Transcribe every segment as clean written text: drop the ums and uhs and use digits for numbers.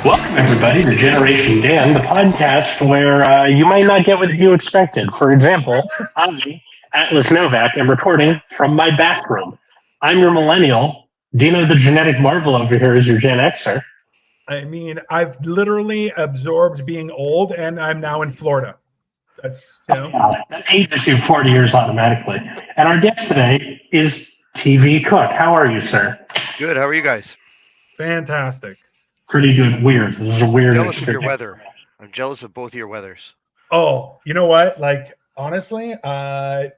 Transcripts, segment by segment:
Welcome, everybody, to Generation Dan, the podcast where you might not get what you expected. For example, I, Atlas Novak, am reporting from my bathroom. I'm your millennial. Dino, the genetic marvel over here, is your Gen Xer. I mean, I've literally absorbed being old, and I'm now in Florida. That's, That ages you 40 years automatically. And our guest today is TV Cook. How are you, sir? Good. How are you guys? fantastic. Pretty good. Weird. This is a weird Jealous of your experience. weather. I'm jealous of both of your weathers. Oh, you know what? Like, honestly,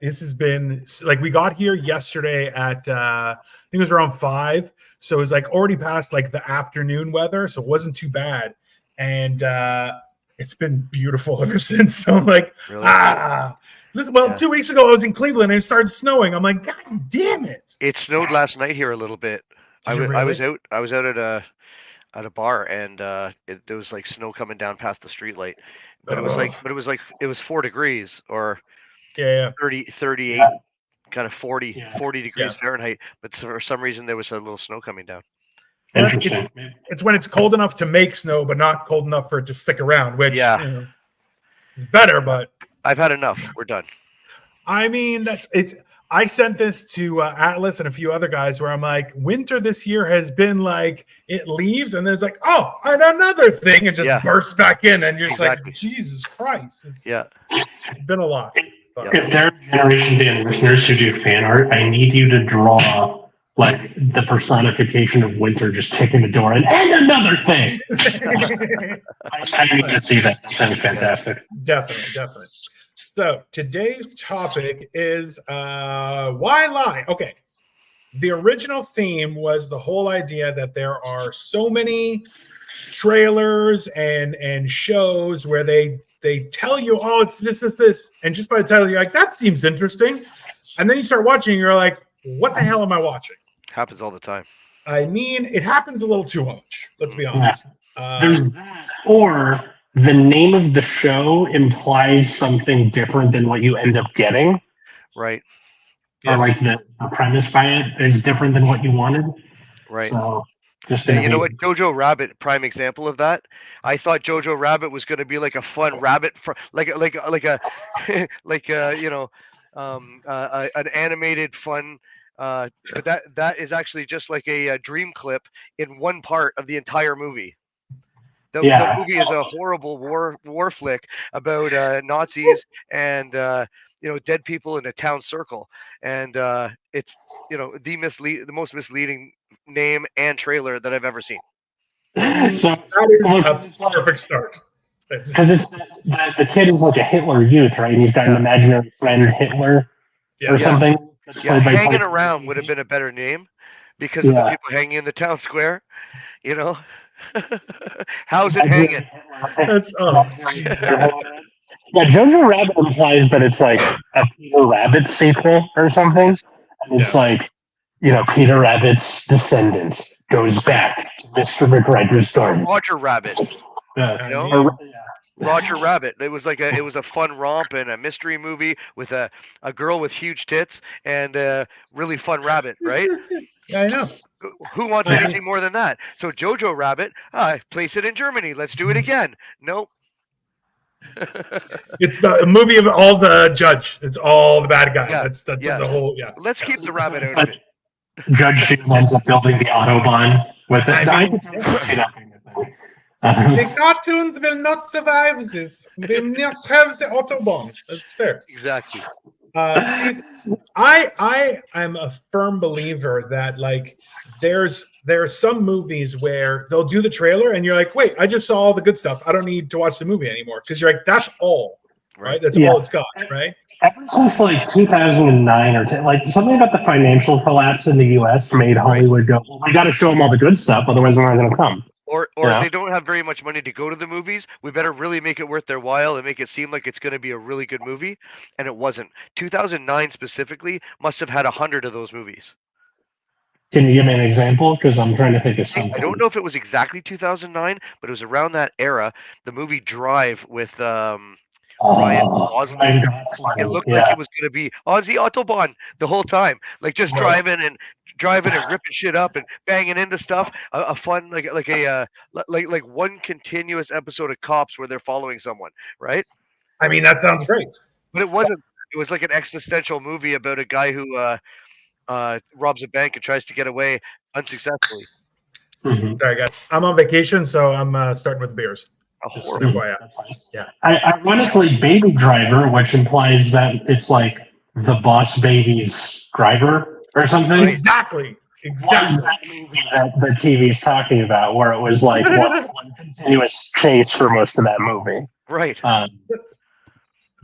this has been like we got here yesterday at I think it was around 5, so it was like already past like the afternoon weather, so it wasn't too bad, and it's been beautiful ever since. So I'm like, Really? Listen, well, 2 weeks ago I was in Cleveland and it started snowing. I'm like, God damn it! It snowed last night here a little bit. I was out at a bar and there was like snow coming down past the street light. But it was 4 degrees or Yeah. 38, kind of 40 degrees Fahrenheit. But for some reason there was a little snow coming down. It's when it's cold enough to make snow, but not cold enough for it to stick around, which is better. But I've had enough. We're done. I mean, I sent this to Atlas and a few other guys where I'm like, winter this year has been like, it leaves and there's like, oh, and another thing, and just bursts back in, and you're just like, Jesus Christ. It's been a lot. But. If there are Generation Dan listeners who do fan art, I need you to draw like the personification of winter just kicking the door and another thing. I need to see that. That sounds fantastic. Definitely. So today's topic is why lie? Okay. The original theme was the whole idea that there are so many trailers and shows where they tell you, oh, it's this. And just by the title, you're like, that seems interesting. And then you start watching, and you're like, what the hell am I watching? Happens all the time. I mean, it happens a little too much. Let's be honest. There's that, or the name of the show implies something different than what you end up getting. Right. Or like the premise by it is different than what you wanted. Right. So just you know what? Jojo Rabbit, prime example of that. I thought Jojo Rabbit was going to be like a fun rabbit, an animated fun. But that is actually just like a dream clip in one part of the entire movie. The movie is a horrible war flick about Nazis and dead people in a town circle, and it's the most misleading name and trailer that I've ever seen. So that is a perfect start. Because it's the kid is like a Hitler youth, right? And he's got an imaginary friend Hitler or something. Yeah, hanging around would have been a better name because of the people hanging in the town square. You know, how's it hanging? That's Jojo Rabbit implies that it's like a Peter Rabbit sequel or something, and it's like Peter Rabbit's descendants goes back to Mr. McGregor's garden. Roger Rabbit. Roger Rabbit. It was a fun romp and a mystery movie with a girl with huge tits and a really fun rabbit, right? Yeah, I know. Who wants anything more than that? So Jojo Rabbit, place it in Germany. Let's do it again. Nope. It's the movie of all the judge. It's all the bad guy. That's the whole. Yeah. Let's keep the rabbit out of it. Judge Doom ends up building the Autobahn with it. I could see that being a thing. The cartoons will not survive this. They must have the Autobahn. That's fair. Exactly. I am a firm believer that like there's some movies where they'll do the trailer and you're like, wait, I just saw all the good stuff. I don't need to watch the movie anymore because you're like, that's all, right? That's all it's got, right? Ever since like 2009 or 10, like something about the financial collapse in the U.S. made Hollywood go, well, we got to show them all the good stuff, otherwise they're not going to come. Or if they don't have very much money to go to the movies, we better really make it worth their while and make it seem like it's going to be a really good movie. And it wasn't. 2009 specifically must have had 100 of those movies. Can you give me an example? Because I'm trying to think of something. I don't know if it was exactly 2009, but it was around that era. The movie Drive with Ryan Gosling. It looked like it was going to be Ozzy Autobahn the whole time, like just driving and driving and ripping shit up and banging into stuff. A fun like one continuous episode of Cops where they're following someone, right? I mean, that sounds great. But it wasn't. It was like an existential movie about a guy who robs a bank and tries to get away unsuccessfully. Mm-hmm. Sorry, guys. I'm on vacation, so I'm starting with the beers. A Just horrible. FYI. Yeah. Ironically, Baby Driver, which implies that it's like the Boss Baby's driver or something. Exactly. Was that movie that the TV is talking about, where it was like one continuous chase for most of that movie. Right.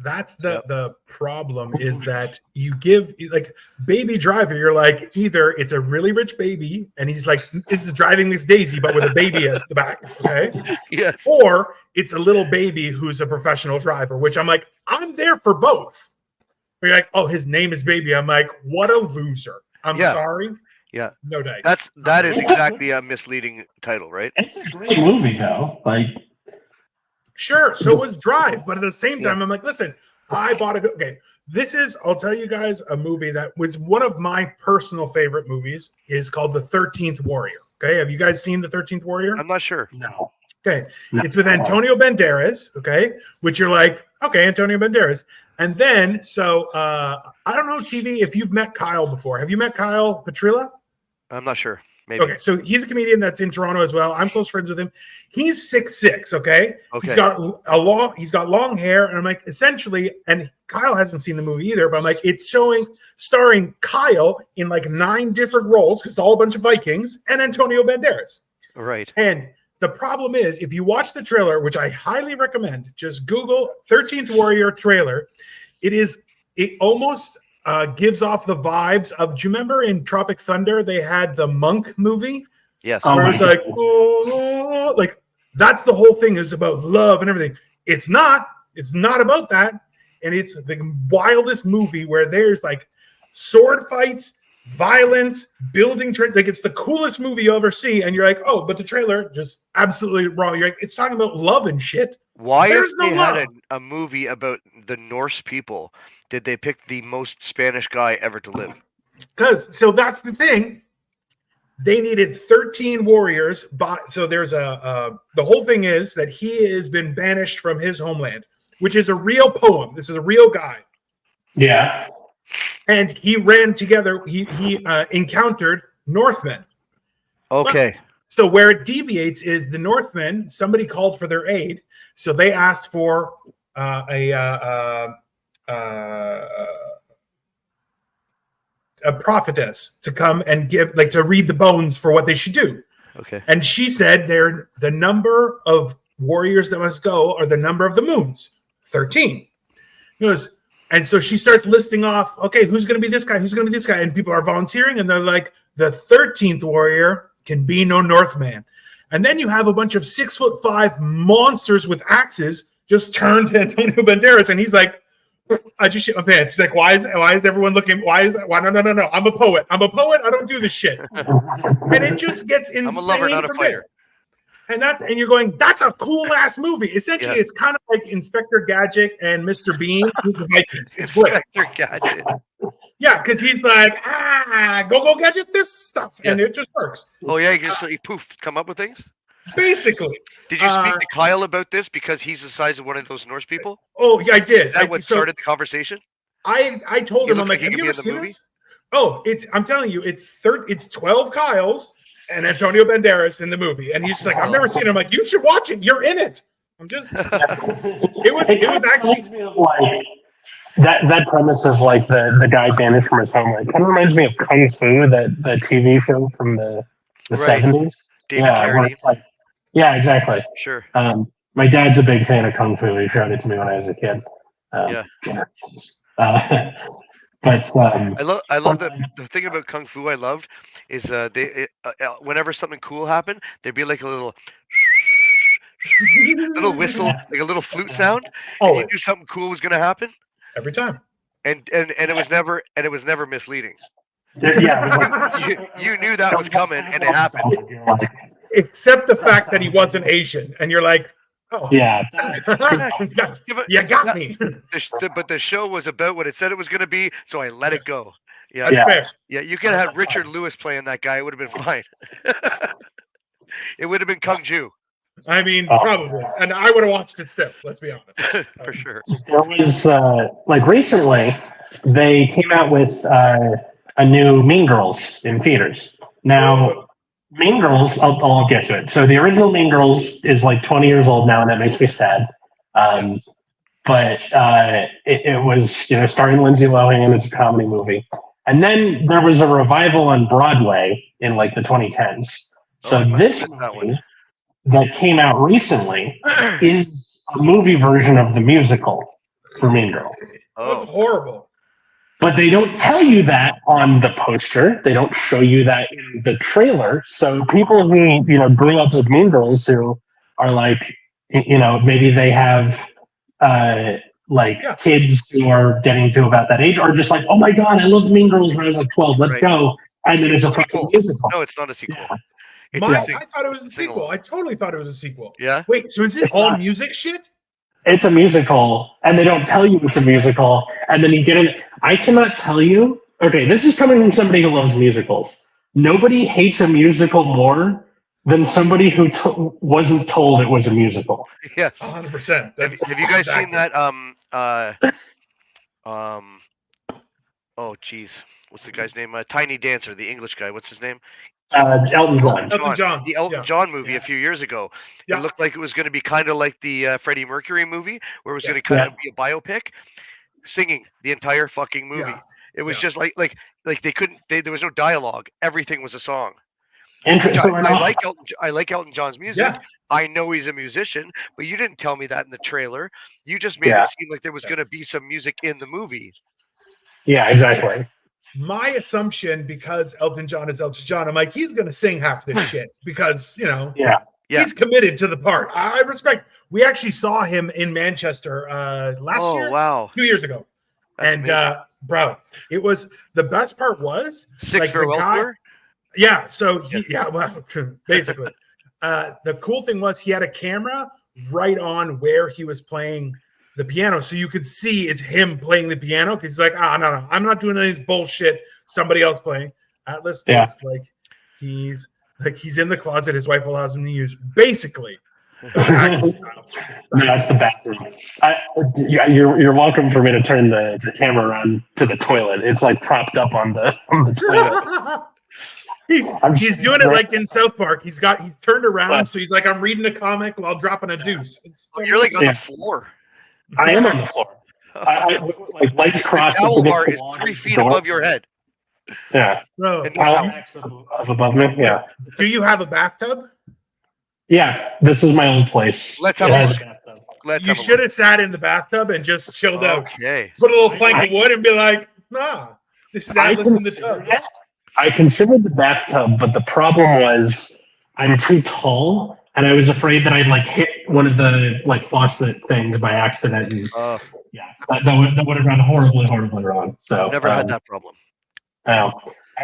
That's the problem, is that you give like Baby Driver, you're like, either it's a really rich baby and he's like, this is driving Miss Daisy but with a baby as the back, okay? Yeah. Or it's a little baby who's a professional driver, which I'm like, I'm there for both. But you're like, oh, his name is Baby. I'm like, what a loser. I'm sorry. Yeah. No dice. That is exactly a misleading title, right? It's a great movie though. Like, sure, so was Drive, but at the same time, I'm like, listen, I bought a okay. This is, I'll tell you guys, a movie that was one of my personal favorite movies. Is called The 13th Warrior. Okay, have you guys seen The 13th Warrior? I'm not sure. no. Okay, No. it's with Antonio Banderas. Okay, which you're like, okay, Antonio Banderas, and then so I don't know, TV, if you've met Kyle before. Have you met Kyle Petrilla? I'm not sure. Maybe. Okay, so he's a comedian that's in Toronto as well. I'm close friends with him. He's 6'6", okay? Okay. He's got long hair, and I'm like, essentially, and Kyle hasn't seen the movie either, but I'm like, it's starring Kyle in like 9 different roles, because it's all a bunch of Vikings, and Antonio Banderas. Right. And the problem is, if you watch the trailer, which I highly recommend, just Google 13th Warrior trailer. It almost gives off the vibes of, do you remember in Tropic Thunder, they had the Monk movie? Yes. Where it's like, oh, like that's the whole thing, is about love and everything. It's not about that. And it's the wildest movie where there's like sword fights, violence, building, like it's the coolest movie you'll ever see. And you're like, oh, but the trailer just absolutely wrong. You're like, it's talking about love and shit. Why, There's if no they love. had a movie about the Norse people, did they pick the most Spanish guy ever to live? So that's the thing. They needed 13 warriors. So there's the whole thing is that he has been banished from his homeland, which is a real poem. This is a real guy. Yeah. And he ran together. He encountered Northmen. Okay. So where it deviates is the Northmen, somebody called for their aid. So they asked for a prophetess to come and to read the bones for what they should do. Okay. And she said the number of warriors that must go are the number of the moons, 13. And so she starts listing off, okay, who's going to be this guy? Who's going to be this guy? And people are volunteering, and they're like, the 13th warrior can be no Northman. And then you have a bunch of 6'5" monsters with axes just turn to Antonio Banderas, and he's like, I just shit my pants. He's like, why is everyone looking? Why? No. I'm a poet. I don't do this shit. And it just gets insane. I'm a lover, not a from fighter. there. And you're going, that's a cool ass movie. Essentially, It's kind of like Inspector Gadget and Mr. Bean with the Vikings. It's great. Inspector Gadget. Yeah, because he's like, go gadget this stuff, and it just works. Oh yeah, you poof, come up with things. Basically. Did you speak to Kyle about this because he's the size of one of those Norse people? Oh yeah, I did. Is that what started the conversation? I told him, I'm like, he have could you be ever in the seen movie? this? Oh, I'm telling you, it's 12 Kyles and Antonio Banderas in the movie, and he's just like, I've never seen it. I'm like, you should watch it. You're in it. I'm just. It was actually like that premise of like the guy banished from his homeland kind of reminds me of Kung Fu, the TV show from the Right. 70s. David Where Carradine. it's like, yeah, exactly. Sure. My dad's a big fan of Kung Fu. He showed it to me when I was a kid. Generations. But I love the thing about Kung Fu I loved is whenever something cool happened, there'd be like a little whistle, like a little flute sound. And you knew something cool was gonna happen. Every time. And it was never misleading. yeah, it was like, You knew that was coming and it happened. Except the fact that he wasn't Asian, and you're like, oh yeah. you got me. But the show was about what it said it was going to be, so I let it go. Yeah, That's fair. yeah. You could have had Richard Lewis playing that guy. It would have been fine. It would have been Kung Ju. I mean, probably. And I would have watched it still, let's be honest. For sure. There was like recently they came out with a new Mean Girls in theaters. Now, Mean Girls, I'll get to it. So the original Mean Girls is like 20 years old now, and that makes me sad. But it was starring Lindsay Lohan. It's a comedy movie, and then there was a revival on Broadway in like the 2010s. So this movie that came out recently is a movie version of the musical for Mean Girls. Oh, horrible. But they don't tell you that on the poster. They don't show you that in the trailer. So people who grew up with Mean Girls who are like, maybe they have kids who are getting to about that age, are just like, oh my god, I loved Mean Girls when I was like 12. Let's go. And then it's a fucking musical. No, it's not a sequel. Yeah. I thought it was a sequel. I totally thought it was a sequel. Yeah. Wait, so is it all music shit? It's a musical, and they don't tell you it's a musical, and then you get in. I cannot tell you. Okay, this is coming from somebody who loves musicals. Nobody hates a musical more than somebody who wasn't told it was a musical. Yes, 100%. Have you guys seen that? Oh, geez, what's the guy's name? Tiny Dancer, the English guy. What's his name? Elton John. The Elton John movie a few years ago. It looked like it was going to be kind of like the Freddie Mercury movie, where it was going to kind of be a biopic, singing the entire fucking movie. It was just like they couldn't. There was no dialogue. Everything was a song. Interesting. I like Elton John's music. Yeah. I know he's a musician, but you didn't tell me that in the trailer. You just made it seem like there was going to be some music in the movie. Yeah, exactly. My assumption, because Elton John is Elton John, I'm like, he's going to sing half this shit because, he's committed to the part. I respect. We actually saw him in Manchester last year. Wow. 2 years ago. That's and, bro, it was the best part was Six Farewell Tour? Yeah. So, basically. The cool thing was he had a camera right on where he was playing the piano, so you could see it's him playing the piano, because he's like, no, I'm not doing any of this bullshit. Somebody else playing. Atlas looks like he's in the closet. His wife allows him to use. Basically, that's the bathroom. You're welcome for me to turn the camera around to the toilet. It's like propped up on the toilet. He's doing it like in South Park. He's turned around, so he's like, I'm reading a comic while dropping a deuce. You're like on the floor. I am on the floor. I like legs crossed. The towel bar is 3 feet above your head. Yeah. Bro, above me. Yeah. Do you have a bathtub? Yeah. This is my old place. Let's have a bathtub. You should have sat in the bathtub and just chilled out. Okay. Put a little plank of wood and be like, nah, this is Atlas in the tub. I considered the bathtub, but the problem was I'm too tall. And I was afraid that I'd hit one of the faucet things by accident. And, that would have gone horribly wrong. So never had that problem. And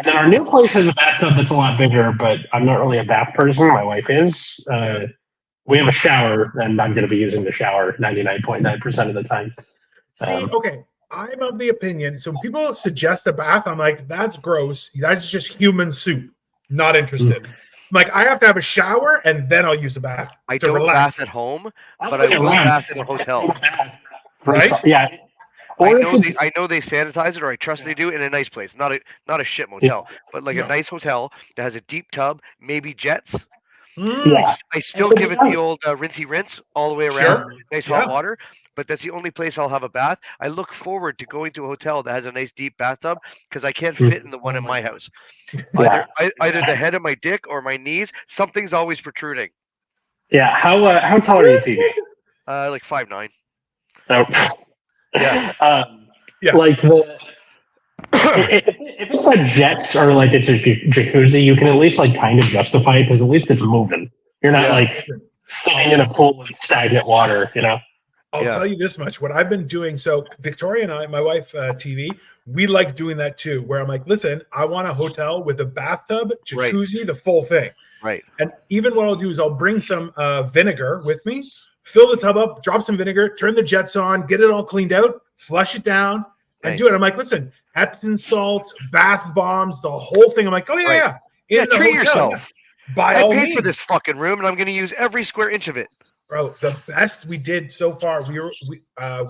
then our new place has a bathtub that's a lot bigger, but I'm not really a bath person. My wife is. We have a shower, and I'm going to be using the shower 99.9% of the time. Okay. I'm of the opinion. So when people suggest a bath, I'm like, that's gross. That's just human soup. Not interested. Like, I have to have a shower and then I'll use a bath. I don't bath at home, but I will bath in a hotel. Right? Yeah. I know they sanitize it, or I trust they do in a nice place, not a shit motel, but a nice hotel that has a deep tub, maybe jets. I still give it the old rinsey rinse all the way around, nice hot water. But that's the only place I'll have a bath. I look forward to going to a hotel that has a nice deep bathtub, because I can't fit in the one in my house. Either the head of my dick or my knees, something's always protruding. Yeah. How tall are you, TV? Like 5'9". Oh. Yeah. Like if it's like jets or like it's a jacuzzi, you can at least kind of justify it, because at least it's moving. You're not sitting in a pool with stagnant water, I'll tell you this much. What I've been doing, so Victoria and I, my wife, TV, we like doing that too, where I'm like, listen, I want a hotel with a bathtub, jacuzzi, the full thing. Right. And even what I'll do is I'll bring some vinegar with me, fill the tub up, drop some vinegar, turn the jets on, get it all cleaned out, flush it down, and do it. I'm like, listen, Epsom salts, bath bombs, the whole thing. I'm like, oh yeah, yeah. In the Treat hotel, yourself. By I all paid means. for this fucking room, and I'm going to use every square inch of it. Bro, the best we did so far.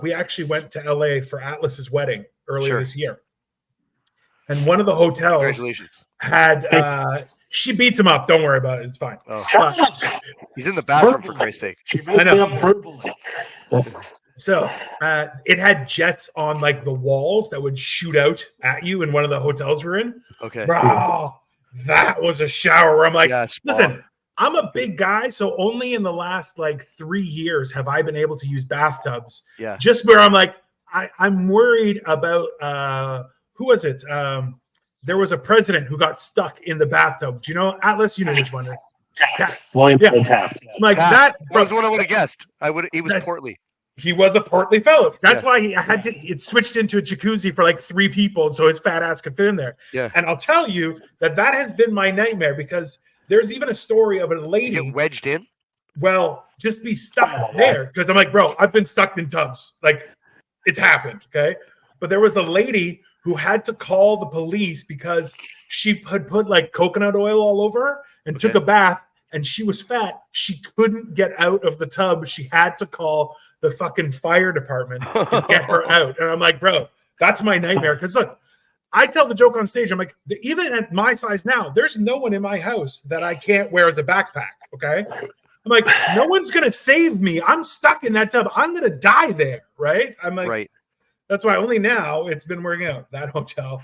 We actually went to LA for Atlas's wedding earlier this year, and one of the hotels Congratulations. had she beats him up. Don't worry about it. It's fine. Oh. He's in the bathroom for Christ's sake. I know. So it had jets on like the walls that would shoot out at you in one of the hotels we're in. Okay. Bro, that was a shower where I'm like, Yeah, listen, I'm a big guy, so only in the last like 3 years have I been able to use bathtubs. Yeah. Just where I'm like, I'm worried about who was it? There was a president who got stuck in the bathtub. Do you know, Atlas? You know which one? William Taft. Taft. Like that was the one I would have guessed. He was portly. He was a portly fellow. That's why it switched into a jacuzzi for like 3 people, so his fat ass could fit in there. Yeah. And I'll tell you that has been my nightmare because there's even a story of a lady get wedged in. Well, just be stuck there because I'm like, bro, I've been stuck in tubs. Like, it's happened. Okay, but there was a lady who had to call the police because she had put like coconut oil all over her and took a bath. And she was fat. She couldn't get out of the tub. She had to call the fucking fire department to get her out. And I'm like, bro, that's my nightmare. Because look, I tell the joke on stage. I'm like, even at my size now, there's no one in my house that I can't wear as a backpack. Okay. I'm like, no one's going to save me. I'm stuck in that tub. I'm going to die there. Right. I'm like, that's why only now it's been working out. That hotel.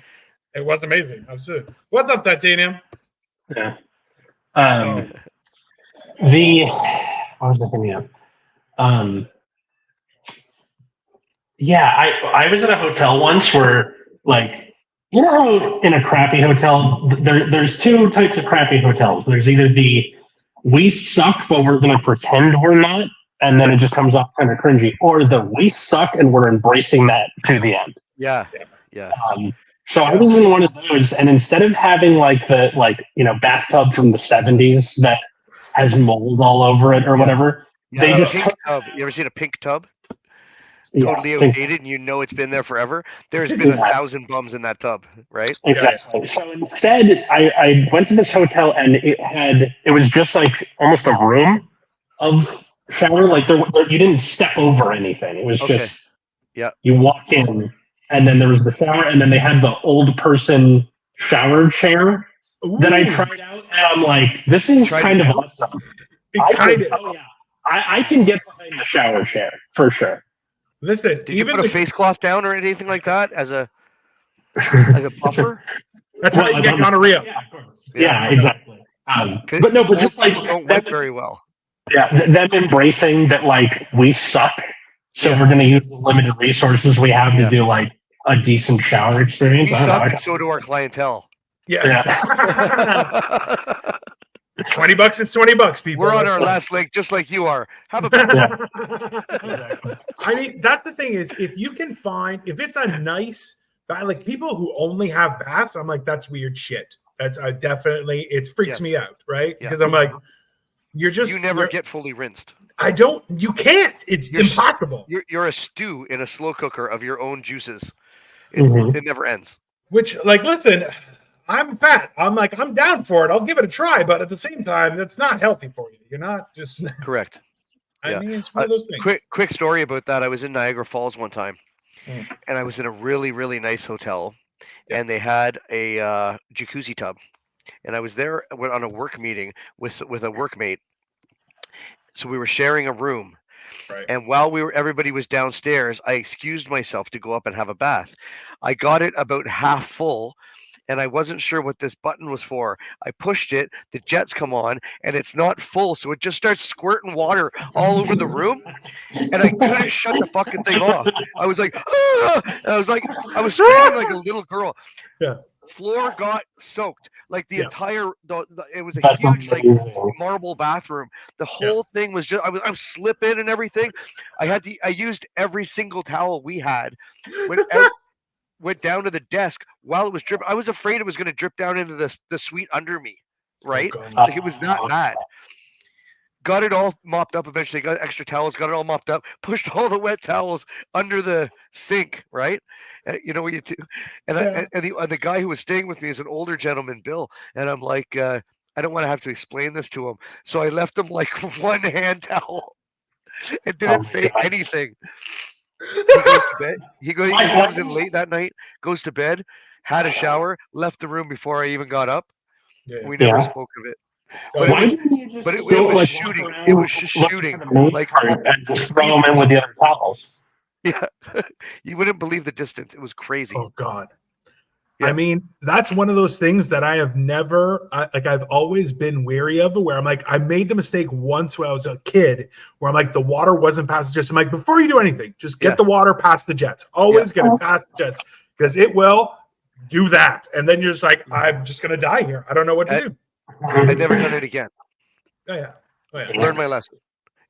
It was amazing. Absolutely. What's up, Titanium? Yeah. What was I thinking of? I was at a hotel once where, like, you know how in a crappy hotel, there's 2 types of crappy hotels. There's either the we suck, but we're going to pretend we're not, and then it just comes off kind of cringy, or the we suck and we're embracing that to the end. Yeah. So I was in one of those, and instead of having like the bathtub from the 70s that has mold all over it or whatever, they just pink tub. You ever seen a pink tub? Totally outdated, and you know it's been there forever. There's been 1,000 bums in that tub, right? Exactly. So instead, I went to this hotel, and it was just like almost a room of shower. Like you didn't step over anything. It was just you walk in. And then there was the shower, and then they had the old person shower chair that I tried out, and I'm like, this is kind of awesome. I can get behind the shower chair for sure. Listen, did you put a face cloth down or anything like that as a buffer? That's how you get gonorrhea. Yeah, of course. Yeah, exactly. But just like don't work very well. Yeah, them embracing that, like, we suck, so we're going to use the limited resources we have to do like a decent shower experience. We suck, and so do our clientele. Yeah. It's $20. It's $20, people. We're on our last leg, just like you are. Have a I mean, that's the thing is, if you can find, if it's a nice, like people who only have baths, I'm like, that's weird shit. That's definitely, it freaks me out, right? Because I'm like, you never get fully rinsed. You can't. It's impossible. You're a stew in a slow cooker of your own juices. It never ends. Which, like, listen, I'm fat. I'm like, I'm down for it. I'll give it a try, but at the same time, that's not healthy for you. You're not just correct. I mean, it's one of those things. Quick story about that. I was in Niagara Falls one time, and I was in a really, really nice hotel, and they had a jacuzzi tub, and I was there on a work meeting with a workmate. So we were sharing a room. Right. And while everybody was downstairs, I excused myself to go up and have a bath. I got it about half full, and I wasn't sure what this button was for. I pushed it, the jets come on, and it's not full, so it just starts squirting water all over the room, and I couldn't shut the fucking thing off. I was like, ah! I was screaming like a little girl. Yeah. Floor got soaked, like the entire. It was a huge, like, marble bathroom. The whole thing was just. I'm slipping and everything. I used every single towel we had. Went down to the desk while it was dripping. I was afraid it was going to drip down into the suite under me. Right, like it was that bad. got it all mopped up eventually, got extra towels, got it all mopped up, pushed all the wet towels under the sink, right? You know what you do? And Yeah. the guy who was staying with me is an older gentleman, Bill, and I'm like, I don't want to have to explain this to him, so I left him like one hand towel and didn't say God. anything. He goes to bed. He comes in late that night, goes to bed, had a shower, left the room before I even got up. Yeah. We never Yeah. spoke of it. Oh, But yeah. it was, didn't you just but it go, was like, shooting. walk It around, was just look shooting. for the main Like, part and just throw them in with the other towels. yeah, you wouldn't believe the distance. It was crazy. Oh God. Yeah. I mean, that's one of those things that I have never, I've always been wary of, where I'm like, I made the mistake once when I was a kid, where I'm like, the water wasn't past the jets. I'm like, before you do anything, just get Yeah. the water past the jets. Always get it past the jets, because it will do that. And then you're just like, I'm just going to die here. I don't know what to do. I've never done it again. Oh, yeah. Oh, yeah. Learn my lesson.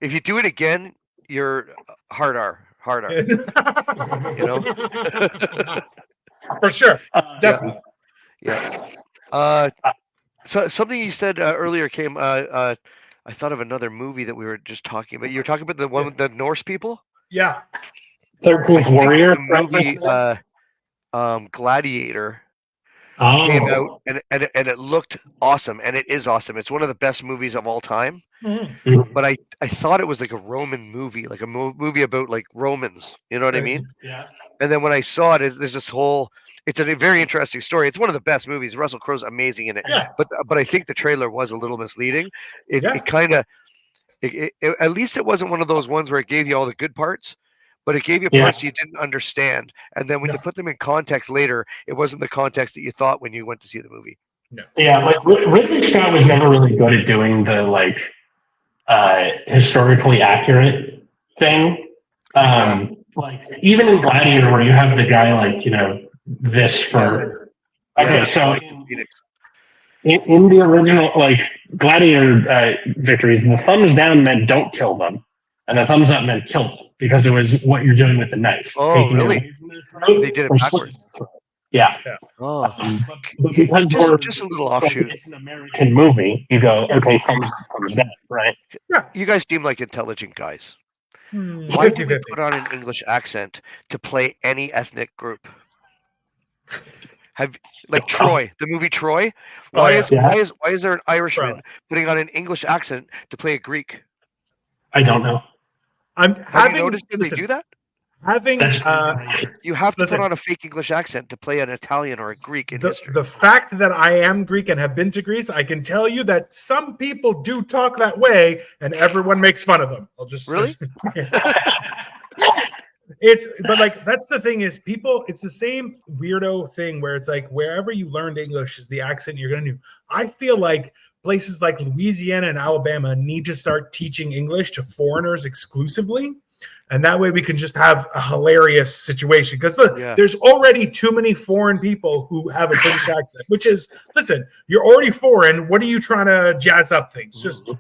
If you do it again, you're hard R. You know? For sure. Definitely. Yeah. So something you said earlier came. I thought of another movie that we were just talking about. You were talking about the one with the Norse people. Yeah. 13th Warrior. The movie Gladiator came out, and it looked awesome, and it is awesome. It's one of the best movies of all time. Mm-hmm. But I thought it was like a Roman movie, like a movie about like Romans. You know what I mean? Yeah. And then when I saw it, there's this whole. It's a very interesting story. It's one of the best movies. Russell Crowe's amazing in it. Yeah. But I think the trailer was a little misleading. It kind of, at least it wasn't one of those ones where it gave you all the good parts, but it gave you parts you didn't understand. And then when you put them in context later, it wasn't the context that you thought when you went to see the movie. No. Yeah, like Ridley Scott was never really good at doing the like historically accurate thing. Like even in Gladiator, where you have the guy like this for so in the original like Gladiator victories, the thumbs down meant don't kill them, and the thumbs up meant kill them because it was what you're doing with the knife. Oh, really? They did it backwards. Yeah. Oh, but because just a little offshoot. It's an American movie. You go, okay, thumbs up, thumbs down, right? Yeah. You guys seem like intelligent guys. Hmm. Why did we put on an English accent to play any ethnic group? Troy, the movie Troy? Why is there an Irishman putting on an English accent to play a Greek? I don't know. Have you noticed they do that? You have to put on a fake English accent to play an Italian or a Greek in history. The fact that I am Greek and have been to Greece, I can tell you that some people do talk that way, and everyone makes fun of them. Really? But like that's the thing is people. It's the same weirdo thing where it's like wherever you learned English is the accent you're going to do. I feel like places like Louisiana and Alabama need to start teaching English to foreigners exclusively. And that way we can just have a hilarious situation. Because look, there's already too many foreign people who have a British accent, which is, listen, you're already foreign. What are you trying to jazz up things? Just you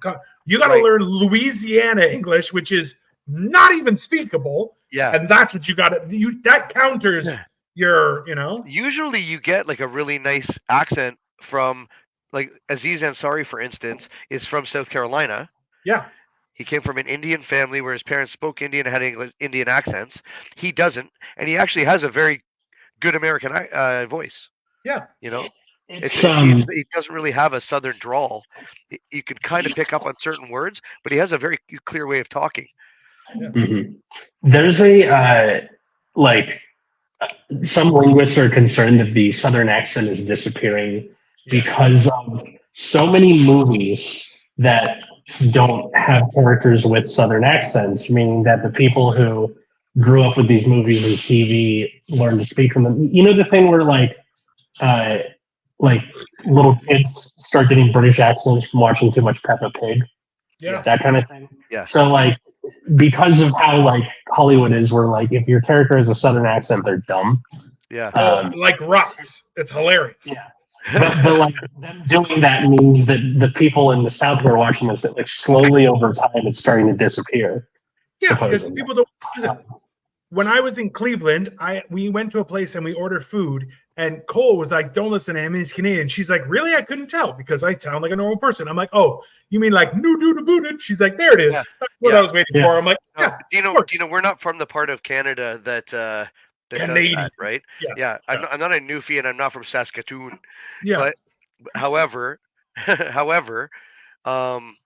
got to learn Louisiana English, which is not even speakable. Yeah. And that's what you got to, that counters your, Usually you get like a really nice accent from like Aziz Ansari, for instance, is from South Carolina. Yeah. He came from an Indian family where his parents spoke Indian and had Indian accents. He doesn't, and he actually has a very good American voice. Yeah, he doesn't really have a Southern drawl. You can kind of pick up on certain words, but he has a very clear way of talking. Yeah. Mm-hmm. There's some linguists are concerned that the Southern accent is disappearing because of so many movies that don't have characters with Southern accents, meaning that the people who grew up with these movies and TV learn to speak from them. You know the thing where like little kids start getting British accents from watching too much Peppa Pig, that kind of thing. Yeah. So like because of how like Hollywood is, where like if your character has a Southern accent, they're dumb. Yeah. Like rocks. It's hilarious. Yeah. But like them doing that means that the people in the South who are watching this, that like slowly over time it's starting to disappear. Yeah, because people don't. when I was in Cleveland, we went to a place and we ordered food, and Cole was like, "Don't listen to him, he's Canadian." She's like, "Really?" I couldn't tell because I sound like a normal person. I'm like, "Oh, you mean like new do to booted?" She's like, "There it is." Yeah. That's what I was waiting for. I'm like, No, "Yeah, Dino, we're not from the part of Canada that that Canadian. does that, right? Yeah. I'm not a Newfie and I'm not from Saskatoon. Yeah. But however, however, um,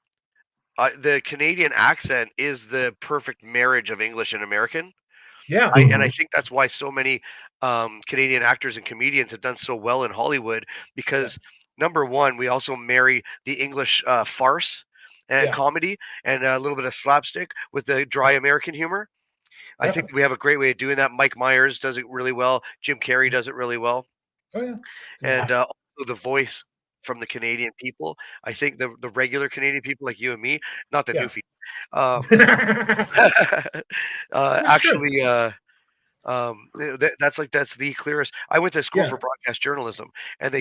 the Canadian accent is the perfect marriage of English and American. Yeah. And I think that's why so many Canadian actors and comedians have done so well in Hollywood because number one, we also marry the English farce and comedy and a little bit of slapstick with the dry American humor. I think we have a great way of doing that. Mike Myers does it really well. Jim Carrey does it really well. Oh yeah. And also the voice from the Canadian people. I think the regular Canadian people like you and me, not the newfie, actually, that's the clearest. I went to school for broadcast journalism, and they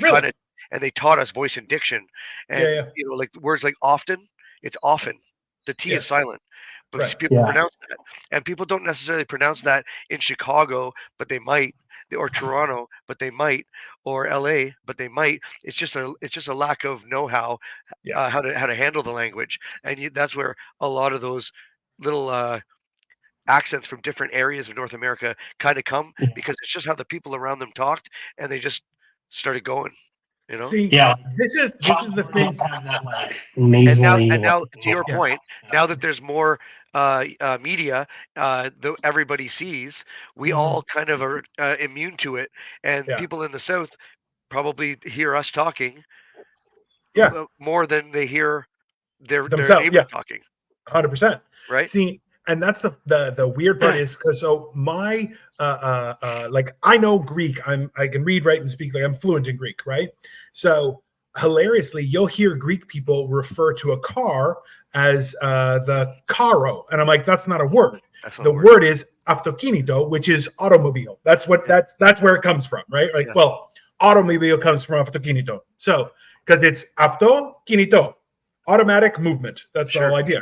they taught us voice and diction, and you know, like words like often, it's often. The T is silent, but people pronounce that, and people don't necessarily pronounce that in Chicago, but they might, or Toronto, but they might, or L.A., but they might. It's just a lack of know-how, how to handle the language, and that's where a lot of those little accents from different areas of North America kind of come because it's just how the people around them talked, and they just started going. You know? See, this is the thing. That, like, nasally, and now to your point, now that there's more media that everybody sees, we all kind of are immune to it, and people in the South probably hear us talking more than they hear their neighbors talking. 100%. Right. See, and that's the weird part is because so my like I know Greek. I can read, write, and speak. Like I'm fluent in Greek, right? So hilariously, you'll hear Greek people refer to a car as the karo, and I'm like, that's not a word. The word is autokinito, which is automobile. That's what that's where it comes from, right? Like, well, automobile comes from autokinito. So because it's autokinito, automatic movement. That's the whole idea.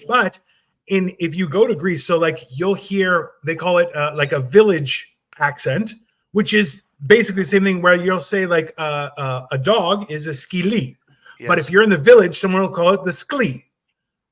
But if you go to Greece, so like you'll hear, they call it like a village accent, which is basically the same thing where you'll say like a dog is a skili. Yes. But if you're in the village, someone will call it the skli.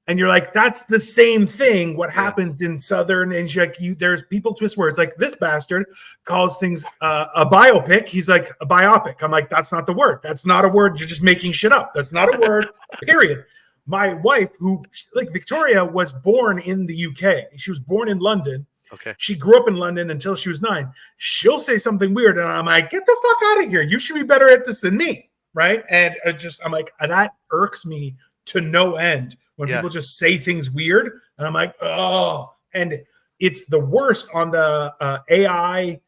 And you're like, that's the same thing. What happens in Southern and there's people twist words. Like this bastard calls things a biopic. He's like a biopic. I'm like, that's not the word. That's not a word. You're just making shit up. That's not a word, period. My wife, who like Victoria, was born in the UK. She was born in London. Okay. She grew up in London until she was 9. She'll say something weird, and I'm like, get the fuck out of here. You should be better at this than me, right? And I'm like, that irks me to no end when people just say things weird, and I'm like, oh. And it's the worst on the AI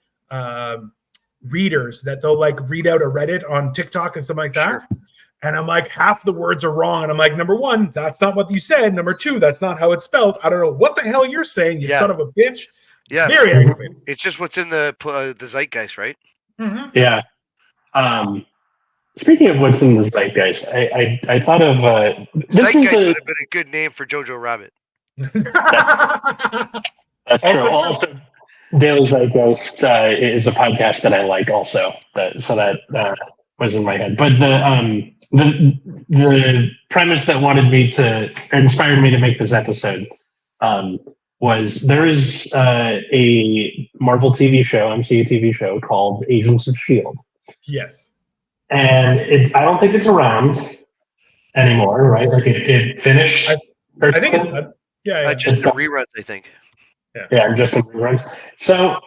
readers that they'll like read out a Reddit on TikTok and something like that. And I'm like, half the words are wrong. And I'm like, number one, that's not what you said. Number two, that's not how it's spelled. I don't know what the hell you're saying, you son of a bitch. Yeah. Very aggravating. It's just what's in the zeitgeist, right? Mm-hmm. Yeah. Speaking of what's in the zeitgeist, I thought of... zeitgeist would have been a good name for Jojo Rabbit. That's true. Also, Daily Zeitgeist is a podcast that I like also. That was in my head. But the premise that inspired me to make this episode was there is a Marvel TV show, MCU TV show called Agents of S.H.I.E.L.D. Yes. And I don't think it's around anymore, right? Like it finished. I think it's just the reruns, I think. Yeah, just the reruns. So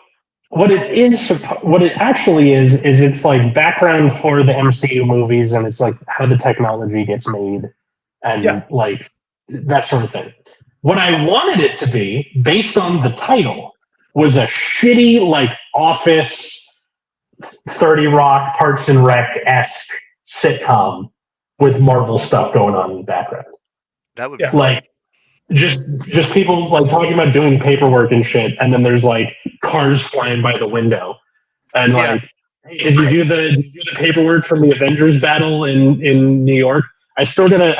what it actually is it's like background for the MCU movies, and it's like how the technology gets made and like that sort of thing. What I wanted it to be, based on the title, was a shitty like Office, 30 Rock, Parks and Rec-esque sitcom with Marvel stuff going on in the background. That would be like just people like talking about doing paperwork and shit, and then there's like cars flying by the window, and like, hey, did you do the paperwork from the Avengers battle in New York? I still gotta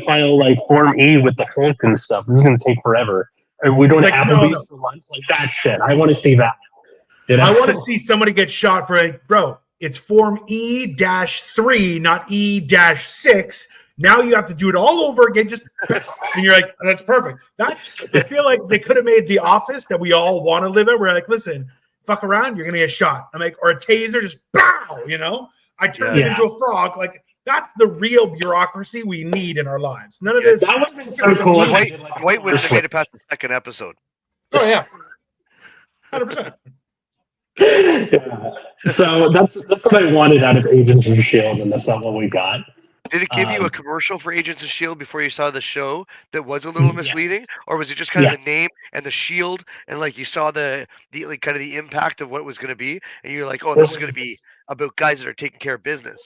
file like Form E with the Hulk and stuff. This is gonna take forever. Or we're doing It's like, Applebee's no. for lunch. Like that shit. I want to see that. You know? I want to see somebody get shot for it. Bro, it's Form E-3, not E-6. Now you have to do it all over again. Just and you're like, that's perfect. I feel like they could have made The Office that we all want to live in. We're like, listen, fuck around, you're gonna get shot. I'm like, or a taser, just pow, you know? I turned it into a frog. Like, that's the real bureaucracy we need in our lives. None of this. That would have been so cool. Dwight wouldn't have made it past the second episode. Oh yeah, 100%. Yeah. So that's what I wanted out of Agents of S.H.I.E.L.D., and that's not what we got. Did it give you a commercial for Agents of S.H.I.E.L.D. before you saw the show that was a little misleading? Or was it just kind of the name and the shield and like you saw the like kind of the impact of what it was going to be and you're like, oh, this is going to be about guys that are taking care of business?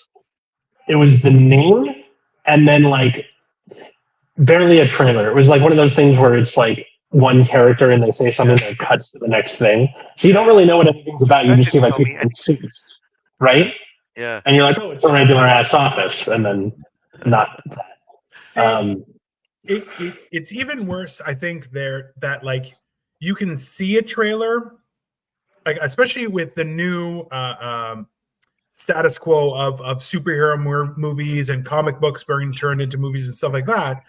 It was the name and then like barely a trailer. It was like one of those things where it's like one character and they say something that cuts to the next thing. So you don't really know what anything's about. You just see like people in suits, right? Yeah. And you're like, oh, it's a regular ass office, and then not that. It's even worse, I think, that like you can see a trailer, like especially with the new status quo of superhero movies and comic books being turned into movies and stuff like that,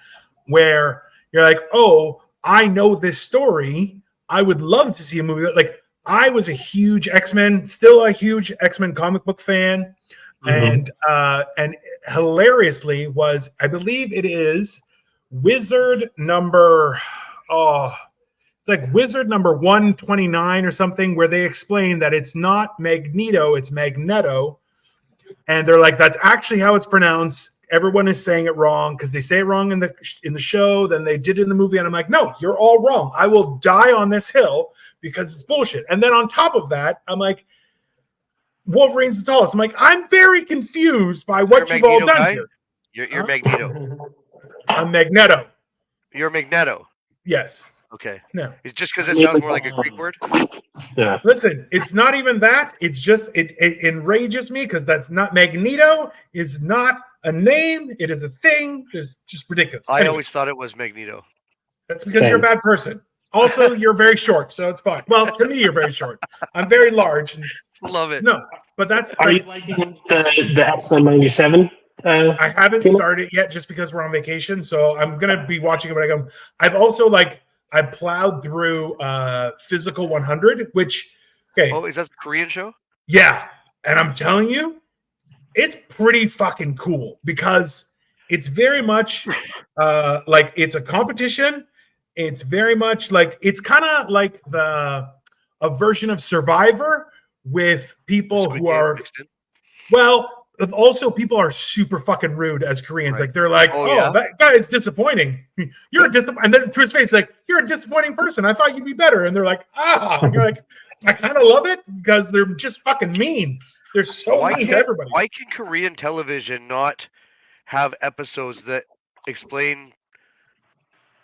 where you're like, oh, I know this story. I would love to see a movie. Like, I was a huge X-Men, still a huge X-Men comic book fan. And hilariously was, I believe it is Wizard number, it's like Wizard number 129 or something, where they explain that it's not Magneto, it's Magneto. And they're like, that's actually how it's pronounced. Everyone is saying it wrong because they say it wrong in the show, then they did it in the movie, and I'm like, no, you're all wrong. I will die on this hill because it's bullshit. And then on top of that, I'm like, Wolverine's the tallest. I'm like, I'm very confused by what you've all done here. You're Magneto. I'm Magneto. You're Magneto. Yes. Okay. No. It's just because it sounds more like a Greek word. Yeah. Listen, it's not even that. It's just it enrages me because that's not Magneto is not a name. It is a thing. It's just ridiculous. I always thought it was Magneto. That's because you're a bad person. Also, you're very short, so it's fine. Well, to me, you're very short. I'm very large. Love it. No, but that's. Are you liking the X-Men 97? I haven't started it yet, just because we're on vacation. So I'm gonna be watching it when I come. I've also I plowed through Physical 100, which Oh, is that the Korean show? Yeah, and I'm telling you, it's pretty fucking cool because it's very much like it's a competition. It's very much like it's kind of like a version of Survivor with people who are also people are super fucking rude as Koreans. Right. Like they're like, that guy is disappointing. You're a disappointing, and then to his face, like, you're a disappointing person. I thought you'd be better. And they're like, and you're like, I kind of love it because they're just fucking mean. They're so mean to everybody. Why can Korean television not have episodes that explain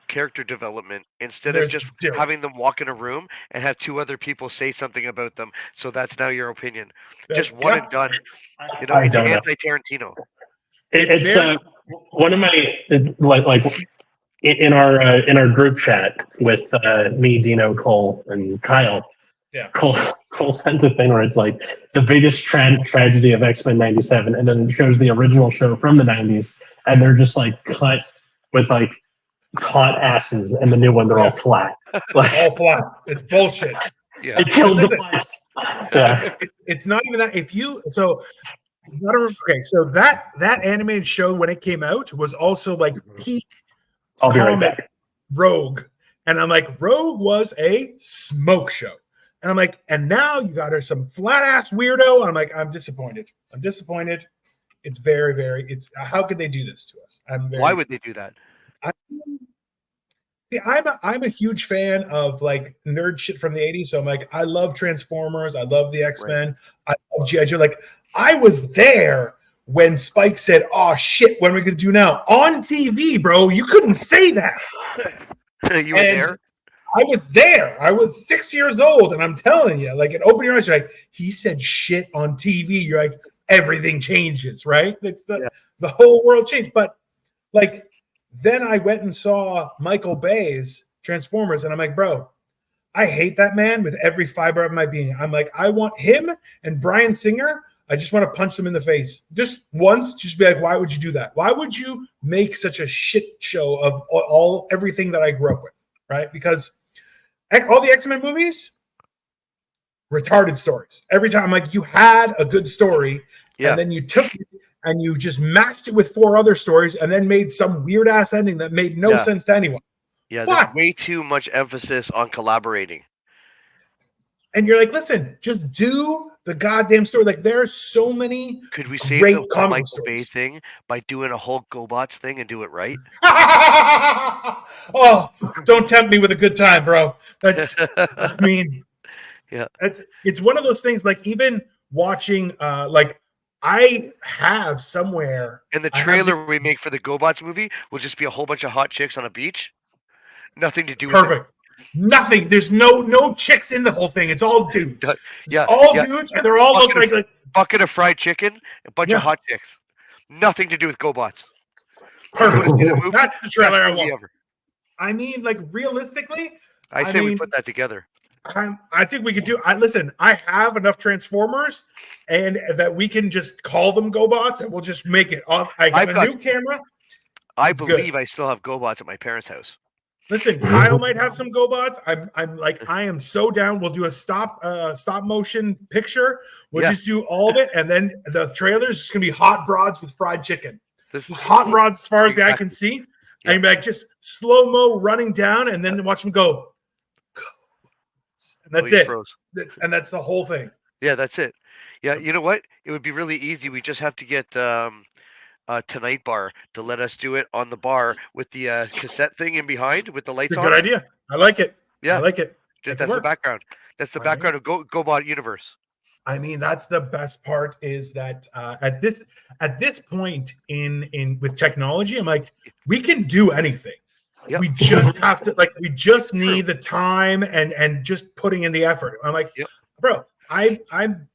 character development instead of just having them walk in a room and have two other people say something about them? So that's now your opinion. Just one and done. You know, it's anti-Tarantino. It's one of my like in our group chat with me, Dino, Cole, and Kyle. Yeah, Cole sent a thing where it's like the biggest tragedy of X-Men 97, and then it shows the original show from the 90s, and they're just like cut with like taut asses, and the new one they're all flat. Like, all flat. It's bullshit. Yeah, it killed the flats. Yeah, it's not even that. So that animated show when it came out was also like peak. I'll be right back. Rogue, and I'm like, Rogue was a smoke show. And I'm like, and now you got her some flat ass weirdo. And I'm like, I'm disappointed. It's very, very. How could they do this to us? Why would they do that? I'm a huge fan of like nerd shit from the 80s. So I'm like, I love Transformers. I love the X-Men. Right. I love G.I. Joe. Like, I was there when Spike said, "Oh shit, what are we gonna do now?" On TV, bro. You couldn't say that. You were there. I was there. I was 6 years old, and I'm telling you, like, it opened your eyes. You're like, he said shit on TV. You're like, everything changes, right? It's the whole world changed. But like, then I went and saw Michael Bay's Transformers, and I'm like, bro, I hate that man with every fiber of my being. I'm like, I want him and Bryan Singer. I just want to punch them in the face just once. Just be like, why would you do that? Why would you make such a shit show of everything that I grew up with, right? Because all the X-Men movies, retarded stories. Every time, like, you had a good story, and then you took it and you just matched it with 4 other stories, and then made some weird ass ending that made no sense to anyone. Yeah, there's way too much emphasis on collaborating. And you're like, listen, just do the goddamn story. Like, there's so many. Could we save great the Michael Bay thing by doing a Hulk GoBots thing and do it right? Oh, don't tempt me with a good time, bro. That's, I mean, yeah, it's one of those things. Like, even watching, like, I have somewhere. And the trailer we make for the GoBots movie will just be a whole bunch of hot chicks on a beach. Nothing to do with it. Nothing. There's no chicks in the whole thing. It's all dudes. Dudes, and they're all look like bucket of fried chicken, a bunch of hot chicks. Nothing to do with GoBots. Perfect. That's the trailer I want. I mean, like, realistically, I say we put that together. I think we could do. Listen, I have enough Transformers, and that we can just call them GoBots, and we'll just make it. I have a new camera. I believe I still have GoBots at my parents' house. Listen, Kyle might have some GoBots. I'm like, I am so down. We'll do a stop motion picture. We'll just do all of it, and then the trailer is just gonna be hot broads with fried chicken. Just hot broads as far as the eye can see, and like just slow mo running down, and then watch them go. And that's it. And that's the whole thing. Yeah, that's it. Yeah, you know what? It would be really easy. We just have to get Tonight Bar to let us do it on the bar with the cassette thing in behind with the lights on. Good idea. I like it. Yeah, I like it. That's the background. That's the background of GoBot universe. I mean, that's the best part is that at this point in with technology, I'm like, we can do anything. Yep. We just have to, like, we just need the time and just putting in the effort. I'm like, bro, I'm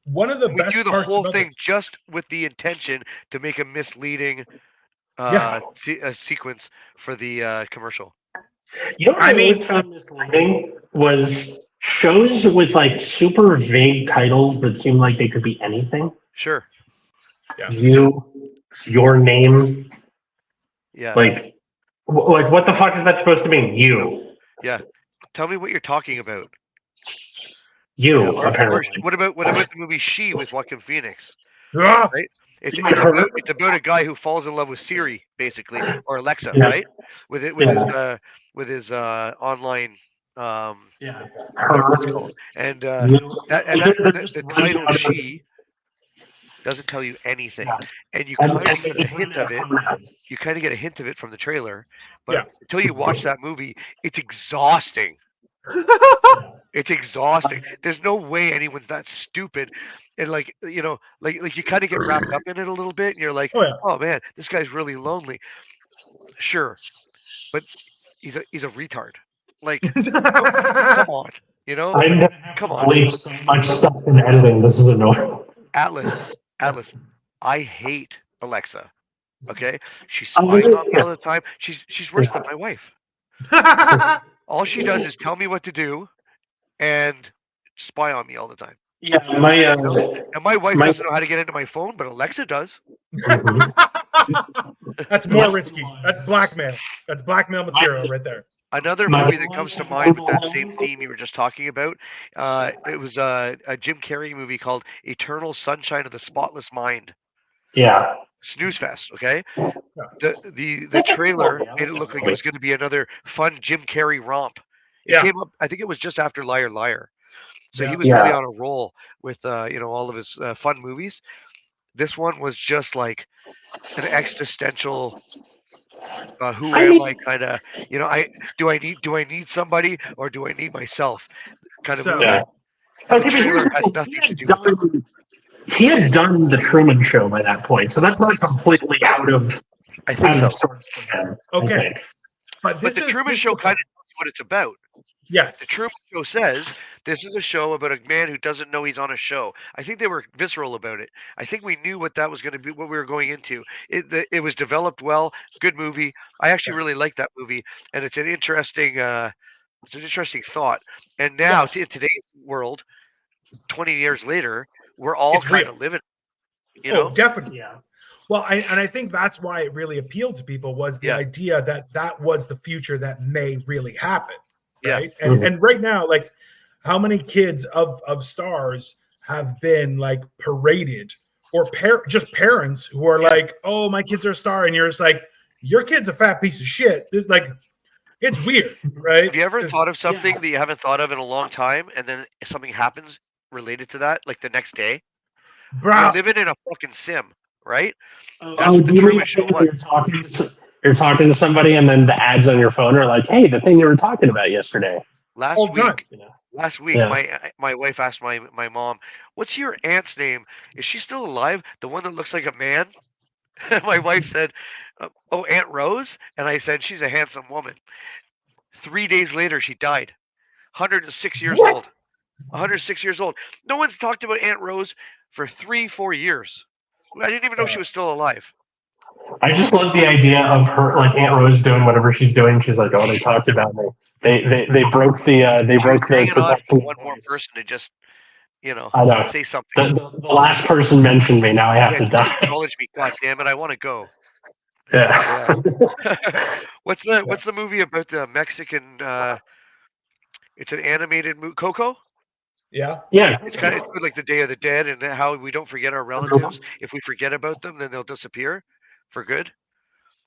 one of the best. We do the whole thing just with the intention to make a misleading sequence for the commercial. You know what I found misleading was shows with like super vague titles that seem like they could be anything. Sure. Yeah. Your name. Yeah. Like what the fuck is that supposed to mean? You. Yeah. Tell me what you're talking about. Apparently. What about the movie She with Joaquin Phoenix? Right? It's about a guy who falls in love with Siri, basically, or Alexa, right? With his online and the title She doesn't tell you anything, and you kind of get a hint of it. You kind of get a hint of it from the trailer, but until you watch that movie, it's exhausting. It's exhausting. There's no way anyone's that stupid, and like you kind of get wrapped up in it a little bit, and you're like, oh man, this guy's really lonely. Sure, but he's a retard. Like, come on, come on. So much stuff in editing. This is annoying. Atlas, I hate Alexa. Okay, she's spying on me all the time. She's worse than my wife. All she does is tell me what to do and spy on me all the time. Yeah, and my wife doesn't know how to get into my phone, but Alexa does. That's more risky. That's blackmail. That's blackmail material right there. Another movie that comes to mind with that same theme you were just talking about, it was a Jim Carrey movie called Eternal Sunshine of the Spotless Mind. Yeah. Snooze fest, okay? The trailer made it look like it was going to be another fun Jim Carrey romp. It came up, I think it was just after Liar Liar. So he was really on a roll with all of his fun movies. This one was just like an existential who am I kind of, do I need somebody or do I need myself kind of movie. The trailer had nothing to do with it. He had done the Truman Show by that point, so that's not completely out of sorts for him. Okay, but the Truman Show kind of knows what it's about. Yes, the Truman Show says this is a show about a man who doesn't know he's on a show. I think they were visceral about it. I think we knew what that was going to be, what we were going into. It was developed well. Good movie. I actually really like that movie, and it's an interesting It's an interesting thought. And now, Yeah. in today's world, 20 years later, we're all It's kind real. of living. You Oh, know? definitely. Yeah. Well, I think that's why it really appealed to people was the Yeah. idea that that was the future that may really happen, Yeah. right? And right now, like, how many kids of stars have been like paraded, or just parents who are like, "Oh, my kid's are a star," and you're just like, "Your kid's a fat piece of shit." It's like, it's weird, right? Have you ever 'Cause- thought of something that you haven't thought of in a long time, and then something happens related to that, like the next day? You're bro, living in a fucking sim, right? That's Oh, what do the you mean Truman Show when was. you're talking to somebody and then the ads on your phone are like, "Hey, the thing you were talking about yesterday." Last all the time. week, You know? last week, Yeah. my wife asked my mom, "What's your aunt's name? Is she still alive? The one that looks like a man?" And my wife said, "Oh, Aunt Rose." And I said, "She's a handsome woman." 3 days later, she died. 106 years What? old. 106 years old. No one's talked about Aunt Rose for 3-4 years. I didn't even know she was still alive. I just love the idea of her, like Aunt Rose, doing whatever she's doing. She's like, "Oh, they talked about me. They broke the She was hanging on for production one more voice." person to just, I know. say something. The last person mentioned me. Now I have Yeah, to just die. acknowledge me. God damn it, I want to go. Yeah. What's the movie about the Mexican? It's an animated movie. Coco. Yeah. Yeah. It's good like the Day of the Dead, and how we don't forget our relatives. If we forget about them, then they'll disappear for good.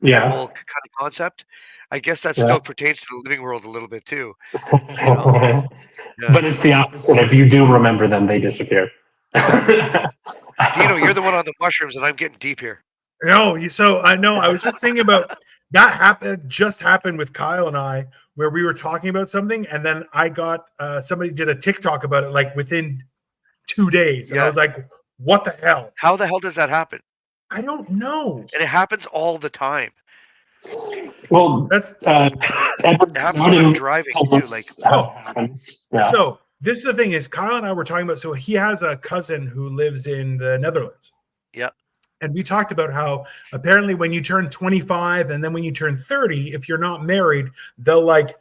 That Yeah. whole kind of concept. I guess that Yeah. still pertains to the living world a little bit too. You know? Yeah. But it's the opposite. If you do remember them, they disappear. Dino, you're the one on the mushrooms, and I'm getting deep here. No, so I know. I was just thinking about that just happened with Kyle and I, where we were talking about something, and then I got somebody did a TikTok about it like within 2 days, and I Yeah. was like, "What the hell?" How the hell does that happen? I don't know. And it happens all the time. Well, That's Edward It happens when I'm Snowden driving told too. us Like, how it happens. Yeah. so. This is the thing: is Kyle and I were talking about. So he has a cousin who lives in the Netherlands. yeah, And we talked about how apparently when you turn 25 and then when you turn 30, if you're not married, they'll like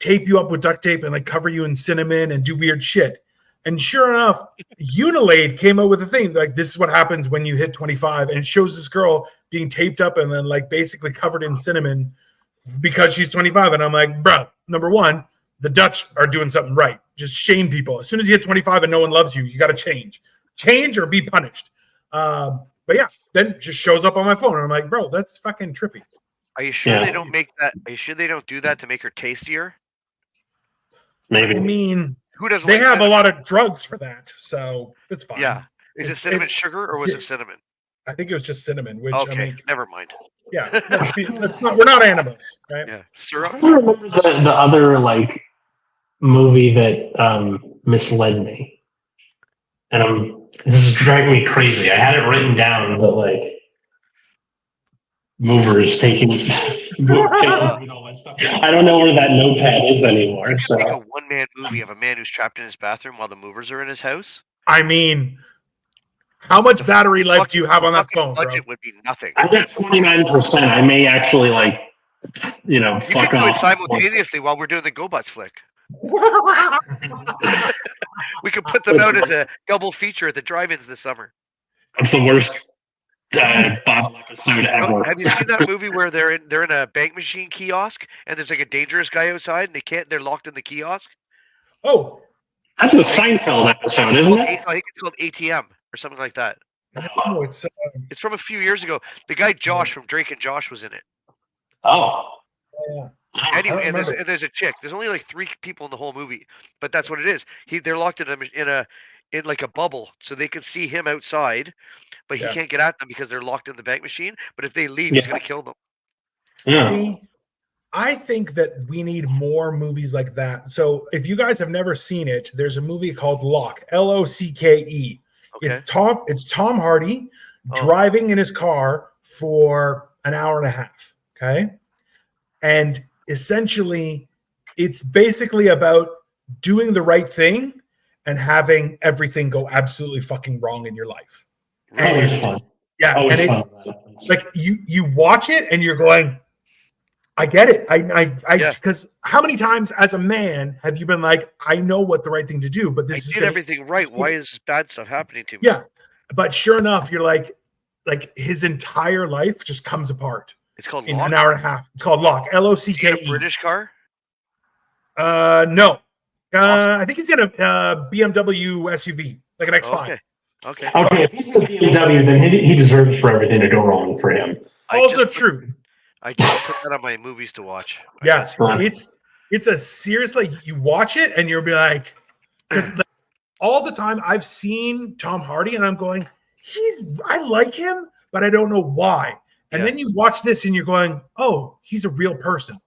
tape you up with duct tape and like cover you in cinnamon and do weird shit. And sure enough, Unilade came out with a thing like, this is what happens when you hit 25, and it shows this girl being taped up and then like basically covered in cinnamon because she's 25. And I'm like, bro, number one, the Dutch are doing something right. Just shame people. As soon as you hit 25 and no one loves you, you got to change or be punished. But yeah, then it just shows up on my phone, and I'm like, bro, that's fucking trippy. are you sure Yeah. they don't make that? Are you sure they don't do that to make her tastier? Maybe. I mean, Who doesn't they like have cinnamon? a lot of drugs for that, so it's fine. Yeah. Is it cinnamon sugar or was it cinnamon? I think it was just cinnamon. Which Okay, I mean, never mind. yeah, let's not. We're not animals, right? Yeah, I syrup. still remember the other like movie that misled me, and this is driving me crazy. I had it written down, but like movers taking all that stuff. I don't know where that notepad is anymore. You So could make a one-man movie of a man who's trapped in his bathroom while the movers are in his house. I mean, how much battery life do you have on that Fucking phone, bro? budget would be nothing. I got 29%. I may actually like, You fuck can do it off. simultaneously while we're doing the GoButts flick. We could put them out as a double feature at the drive-ins this summer. It's the worst bottle episode ever. Have you seen that movie where they're in a bank machine kiosk and there's like a dangerous guy outside and they're locked in the kiosk? Oh, That's a Seinfeld episode, isn't it? I think it's called ATM or something like that. no, it's It's from a few years ago. The guy Josh from Drake and Josh was in it. Oh. yeah. Anyway, and remember. there's a chick. There's only like 3 people in the whole movie, but that's what it is. They're locked in like a bubble, so they can see him outside, but he Yeah. can't get at them because they're locked in the bank machine. But if they leave, he's Yeah. gonna kill them. Yeah. See, I think that we need more movies like that. So if you guys have never seen it, there's a movie called Locke, Locke. Okay. It's Tom Hardy Oh. driving in his car for an hour and a half. Okay. And essentially, it's basically about doing the right thing and having everything go absolutely fucking wrong in your life. Always And fun. yeah, Always and it's fun. like you watch it and you're going, I get it. I Yeah. because how many times as a man have you been like, I know what the right thing to do, but I this is did gonna, everything right. it's gonna- Why is this bad stuff happening to me? yeah. But sure enough, you're like his entire life just comes apart It's called in Lock. an hour and a half. It's called Lock. Is he in Locke. a British car? No. Awesome. I think he's in a BMW SUV, like an X5. Okay. Okay, if he's in the BMW, then he deserves for everything to go wrong for him. Also true. I just put that on my movies to watch. Yeah, Right. it's a serious, like, you watch it and you'll be like, because all the time I've seen Tom Hardy and I'm going, I like him, but I don't know why. And Yeah. then you watch this and you're going, oh, he's a real person.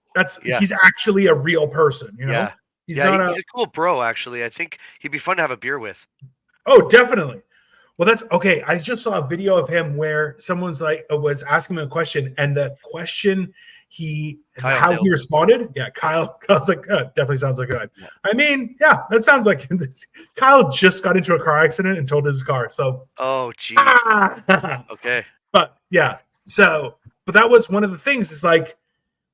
Yeah. He's actually a real person. You know, Yeah. he's Yeah, not he's a cool bro. Actually, I think he'd be fun to have a beer with. Oh, definitely. Well, that's okay. I just saw a video of him where someone's like was asking him a question, and the question how he responded. Yeah, Kyle. Kyle's like, oh, definitely sounds like good. Yeah. I mean, yeah, that sounds like Kyle just got into a car accident and totaled his car. So, Oh, geez. Okay. But yeah, but that was one of the things. Is like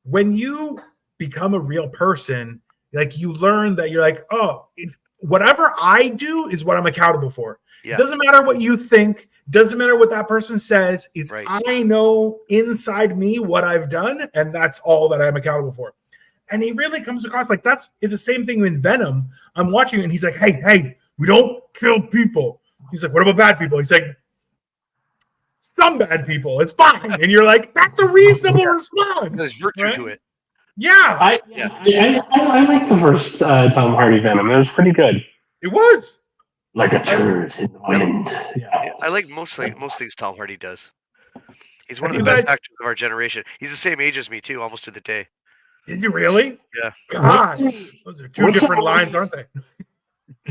when you become a real person, like you learn that you're like, oh, whatever I do is what I'm accountable for. Yeah. It doesn't matter what you think. Doesn't matter what that person says. It's Right. I know inside me what I've done, and that's all that I'm accountable for. And he really comes across like that's the same thing in Venom. I'm watching it, and he's like, hey, we don't kill people. He's like, what about bad people? He's like, some bad people. It's fine. And you're like, that's a reasonable response. There's virtue right? to it. Yeah, I like the first Tom Hardy Venom. It was pretty good. it was. Like a turd in the wind. Yeah. I like most things Tom Hardy does. He's one of Have the you best guys- actors of our generation. He's the same age as me too, almost to the day. Did you really? Yeah. God, those are two what's different the- lines, aren't they?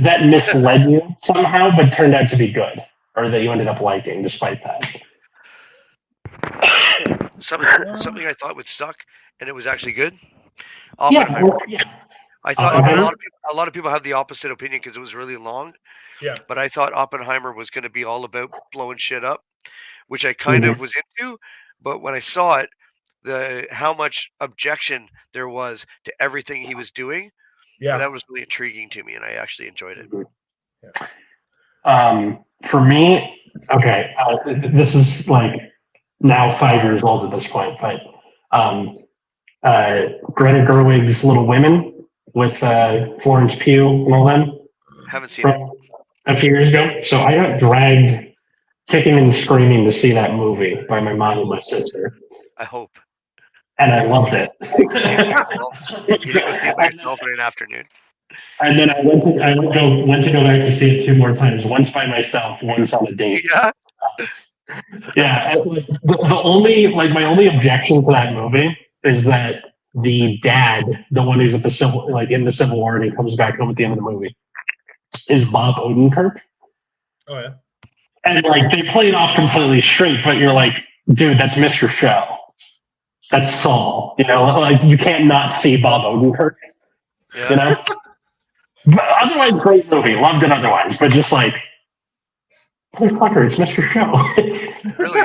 That misled you somehow, but turned out to be good, or that you ended up liking despite that. Something I thought would suck, and it was actually good. Yeah, Oppenheimer. well, yeah. I thought Oppenheimer? a lot of people have the opposite opinion because it was really long. Yeah. But I thought Oppenheimer was going to be all about blowing shit up, which I kind of was into. But when I saw it, how much objection there was to everything he was doing, that was really intriguing to me, and I actually enjoyed it. For me, okay, this is like now 5 years old at this point, but Greta Gerwig's Little Women with Florence Pugh and all them. Haven't seen it. A few years ago. So I got dragged kicking and screaming to see that movie by my mom and my sister. I hope. And I loved it. You didn't go see it by yourself in an afternoon. And then I went to go back to see it 2 more times. Once by myself, once on a date. Yeah. Yeah. The only my only objection to that movie is that the dad, the one who's at the in the Civil War, and he comes back home at the end of the movie, is Bob Odenkirk. Oh yeah. And they play it off completely straight, but you're like, dude, that's Mr. Show. That's Saul. You know, you can't not see Bob Odenkirk. Yeah. You know? But otherwise, great movie. Loved it otherwise. But just holy fucker, it's Mr. Show. Really?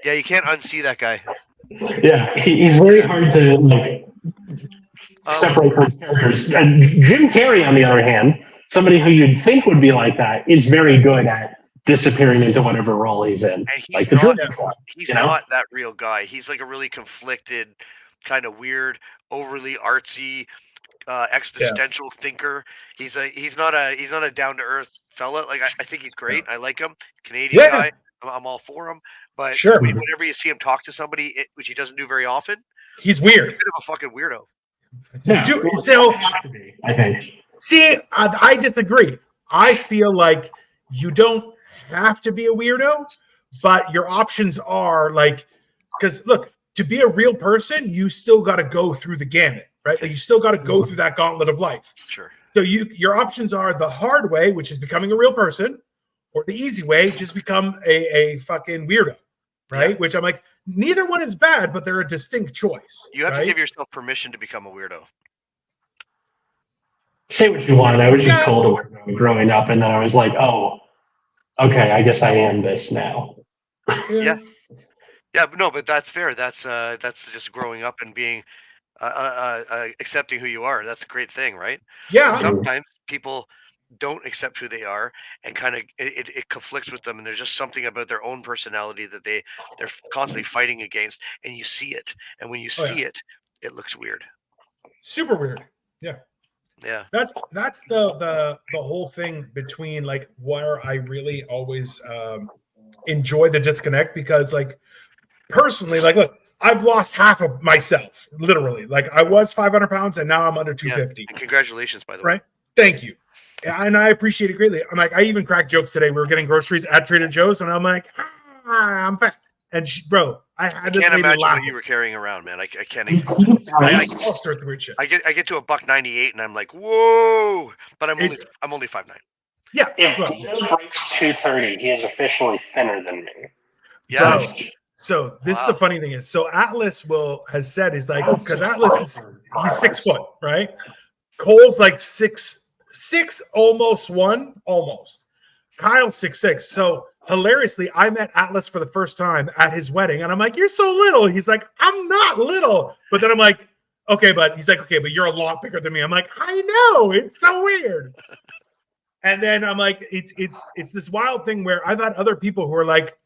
Yeah, you can't unsee that guy. Yeah, he's very hard to separate from his characters. And Jim Carrey, on the other hand, somebody who you'd think would be like that, is very good at disappearing into whatever role he's in. And he's not that real guy. He's like a really conflicted, kind of weird, overly artsy, existential thinker. He's not a down to earth fella. I think he's great. I like him. Canadian guy. I'm all for him. But whenever you see him talk to somebody, which he doesn't do very often, he's weird. He's a bit of a fucking weirdo. Yeah, so I think. See, I disagree. I feel like you don't have to be a weirdo, but your options are because look, to be a real person, you still got to go through the gamut, right? You still got to go through that gauntlet of life. Sure. So your options are the hard way, which is becoming a real person, or the easy way, just become a fucking weirdo, right? Yeah. Which I'm like, neither one is bad, but they're a distinct choice. You have to give yourself permission to become a weirdo. Say what you want. I was just called a weirdo growing up, and then I was like, oh, okay, I guess I am this now. Yeah. Yeah, but that's fair. That's just growing up and being accepting who you are. That's a great thing, right? But Yeah. sometimes people don't accept who they are, and kind of it conflicts with them, and there's just something about their own personality that they're constantly fighting against, and you see it, and when you Oh, yeah. see it, it looks weird. Super weird. Yeah. Yeah. That's the whole thing between like where I really always enjoy the disconnect, because like personally, like look, I've lost half of myself, literally. Like I was 500 pounds and now I'm under 250. And congratulations, by the Right? way. Thank you. And I appreciate it greatly. I'm like, I even cracked jokes today. We were getting groceries at Trader Joe's, and I'm like, I'm fat. And bro, I had this can't lady imagine laugh. what you were carrying around, man. I can't. All sorts of weird shit. I get to a $198, and I'm like, whoa! But I'm only 5'9". Yeah. If Dino breaks 230, he is officially thinner than me. Yeah. Bro, so this is the funny thing is, so Atlas has said is like, because Atlas he's 6 foot, right? Cole's like six, almost. Kyle's 6'6". So hilariously, I met Atlas for the first time at his wedding, and I'm like, "You're so little." He's like, "I'm not little," but then I'm like, "Okay," but he's like, "Okay, but you're a lot bigger than me." I'm like, "I know, it's so weird." And then I'm like, it's this wild thing where I've had other people who are like,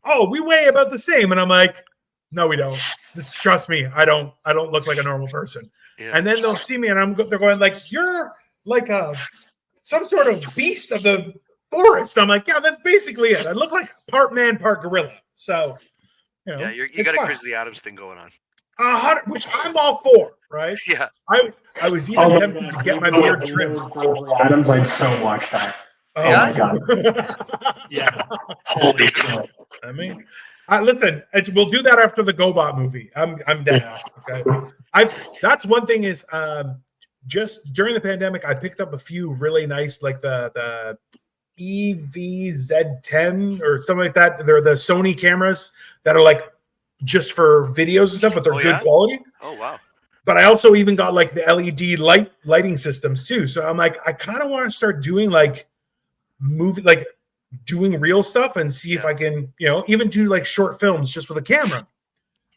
"Oh, we weigh about the same," and I'm like, "No, we don't. Just trust me, I don't look like a normal person." Yeah. And then they'll see me, and they're going like, "You're like some sort of beast of the forest." I'm like, "Yeah, that's basically it. I look like part man, part gorilla." So, you know, yeah, you got a Grizzly Adams thing going on. Which I'm all for, right? Yeah. I was even tempted to get my beard trimmed. Adams, I'd so watch that. Oh my god! Yeah, holy shit! I mean, listen, we'll do that after the GoBot movie. I'm dead. Yeah. Okay. That's one thing is just during the pandemic, I picked up a few really nice, like the EVZ10 or something like that. They're the Sony cameras that are like just for videos and stuff, but they're good quality. Oh wow. But I also even got like the LED lighting systems too. So I'm like, I kind of want to start doing like doing real stuff and see if I can, even do like short films just with a camera.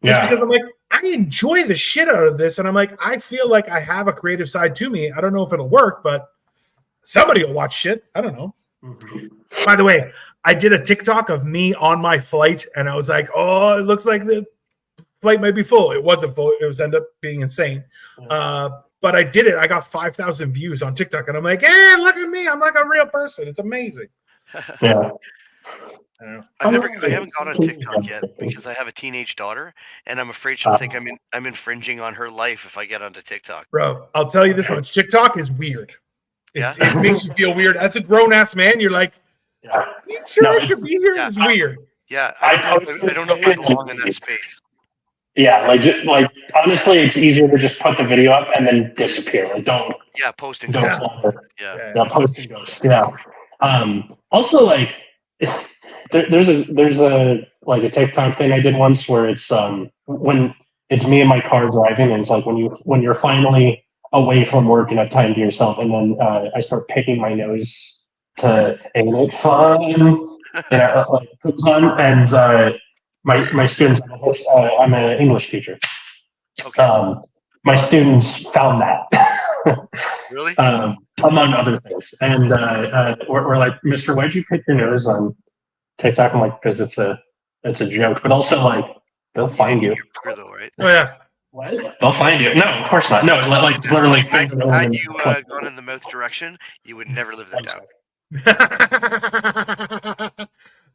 Just because I'm like, I enjoy the shit out of this. And I'm like, I feel like I have a creative side to me. I don't know if it'll work, but somebody will watch shit. I don't know. Mm-hmm. By the way, I did a TikTok of me on my flight, and I was like, oh, it looks like the flight might be full. It wasn't full. It was ended up being insane. But I did it. I got 5,000 views on TikTok, and I'm like, hey, look at me. I'm like a real person. It's amazing. Yeah. I haven't gone on TikTok yet because I have a teenage daughter, and I'm afraid she'll think I'm infringing on her life if I get onto TikTok. Bro, I'll tell you this much: TikTok is weird. It makes you feel weird. As a grown ass man, you're like, you sure I should be here? It's weird. Yeah, I don't know if I belong in that space. Yeah, like honestly, it's easier to just put the video up and then disappear. Like don't. Yeah, post and ghost. Yeah, post and ghost. Yeah. Also, like, there's a like a TikTok thing I did once where it's when it's me in my car driving, and it's like when you're finally away from work and have time to yourself, and then I start picking my nose to ain't it fun, and like puts on, and my students, I'm an English teacher. Okay. My students found that. Really? Among other things, and we're like, Mr. Why'd you pick your nose on TikTok? I'm like, because it's a joke, but also like they'll find you. Though, right? Oh yeah. What? They'll find you. No, of course not. No, like literally. Had you gone in the mouth direction, you would never live that down.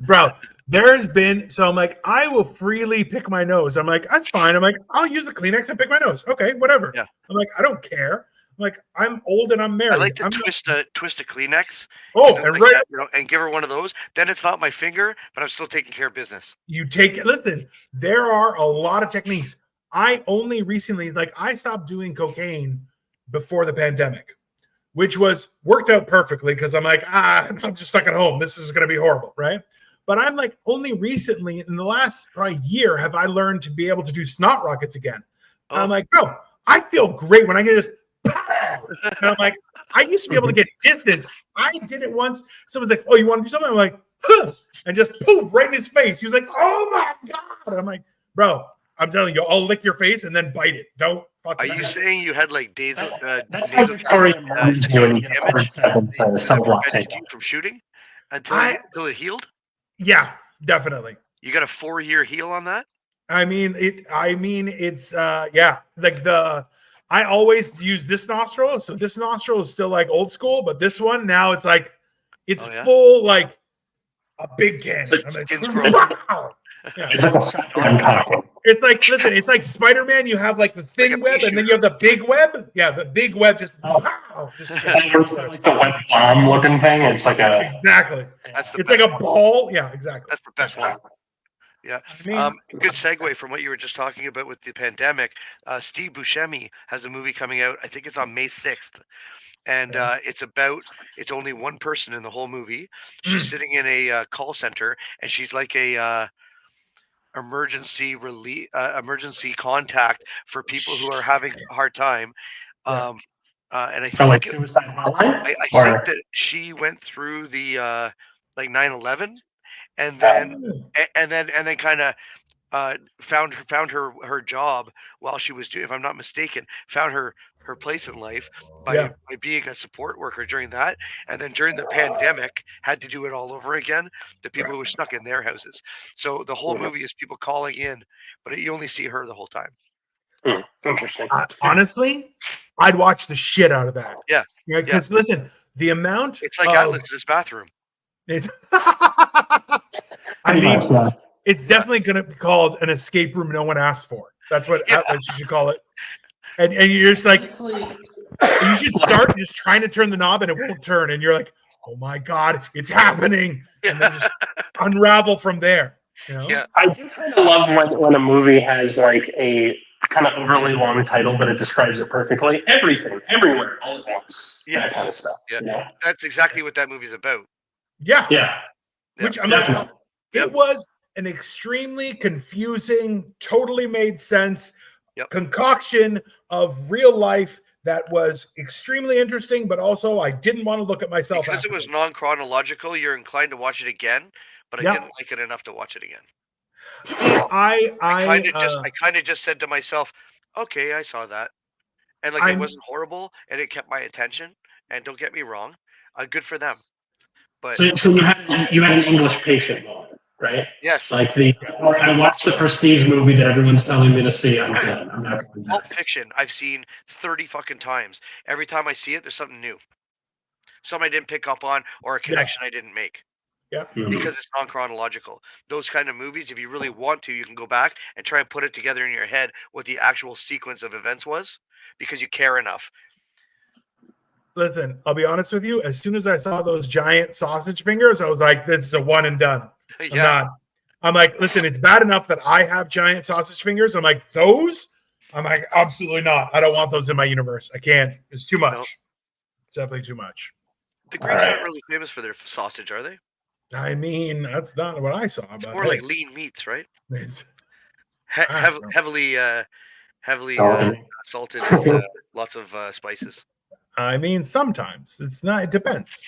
Bro, there's been, so I'm like, I will freely pick my nose. I'm like, that's fine. I'm like, I'll use the Kleenex and pick my nose. Okay, whatever. Yeah. I'm like, I don't care. I'm like, I'm old and I'm married. I like to twist a Kleenex. Oh, and and like that, and give her one of those. Then it's not my finger, but I'm still taking care of business. Listen, there are a lot of techniques. I only recently, I stopped doing cocaine before the pandemic, which worked out perfectly because I'm like, I'm just stuck at home. This is going to be horrible, right? But I'm like, only recently in the last probably year have I learned to be able to do snot rockets again. Oh. I'm like, bro, I feel great when I can just, and I'm like, I used to be able to get distance. I did it once. Someone's like, oh, you want to do something? I'm like, huh, and just poof right in his face. He was like, "Oh my god!" I'm like, "Bro, I'm telling you, I'll lick your face and then bite it. Don't Are fucking." you saying you had like That's how Victoria murders you when you get a hard seven to sunblock prevented takeoff. you from shooting until I it healed? Yeah, definitely. You got a 4-year heal on that? I mean it's yeah, like I always use this nostril, so this nostril is still like old school, but this one now it's like it's Oh, yeah? full like a big cannon. I'm like, Skin's growing. wow. Yeah. It's like a shotgun cocktail. It's like, listen, it's like Spider-Man. You have like the thin Like a web, pea and then you have the big web. Yeah, the big web just, Oh. wow, just And it's like the wet bomb looking thing. It's like a exactly. That's the It's best like a one. ball. Yeah, exactly. That's the best one. Yeah. I mean, Good segue from what you were just talking about with the pandemic. Steve Buscemi has a movie coming out. I think it's on May 6th. And it's only one person in the whole movie. She's sitting in a call center, and she's like a emergency contact for people who are having a hard time. Yeah. And I so like think suicide hotline. I Or- think that she went through the like 9/11, and then kind of found her job while she was doing, if I'm not mistaken, found her place in life by being a support worker during that, and then during the pandemic had to do it all over again to people who were stuck in their houses. So the whole movie is people calling in, but you only see her the whole time. Interesting. Honestly, I'd watch the shit out of that. Yeah. Because listen, the amount It's like Atlas in his bathroom. It's I mean, it's definitely going to be called an escape room no one asked for. That's what Atlas you should call it. And you're just like, you should start just trying to turn the knob and it won't turn. And you're like, oh my God, it's happening. And then just unravel from there. You know? Yeah. I do kind of love when a movie has like a kind of overly long title, but it describes it perfectly. Everything, everywhere, all at once. Yeah. That kind of stuff. Yeah. You know? That's exactly what that movie's about. Yeah. Yeah. Which I'm like, it was an extremely confusing, totally made sense concoction of real life that was extremely interesting, but also I didn't want to look at myself. Because it was non-chronological, you're inclined to watch it again, but I didn't like it enough to watch it again. See, I kind of just said to myself, okay, I saw that. And like it wasn't horrible and it kept my attention. And don't get me wrong, good for them. But so you had an English patient moment, right? Yes. Like I watched the Prestige movie that everyone's telling me to see. I'm done. I'm not going Pulp back. Fiction, I've seen 30 fucking times. Every time I see it, there's something new. Something I didn't pick up on or a connection I didn't make. Yeah. Because it's non-chronological. Those kind of movies, if you really want to, you can go back and try and put it together in your head what the actual sequence of events was because you care enough. Listen, I'll be honest with you. As soon as I saw those giant sausage fingers, I was like, this is a one and done. I'm like, listen, it's bad enough that I have giant sausage fingers. I'm like, those? I'm like, absolutely not. I don't want those in my universe. I can't. It's too much. Nope. It's definitely too much. The Greeks aren't really famous for their sausage, are they? I mean, that's not what I saw. It's more like lean meats, right? It's heavily salted with lots of spices. I mean, sometimes it's not. It depends.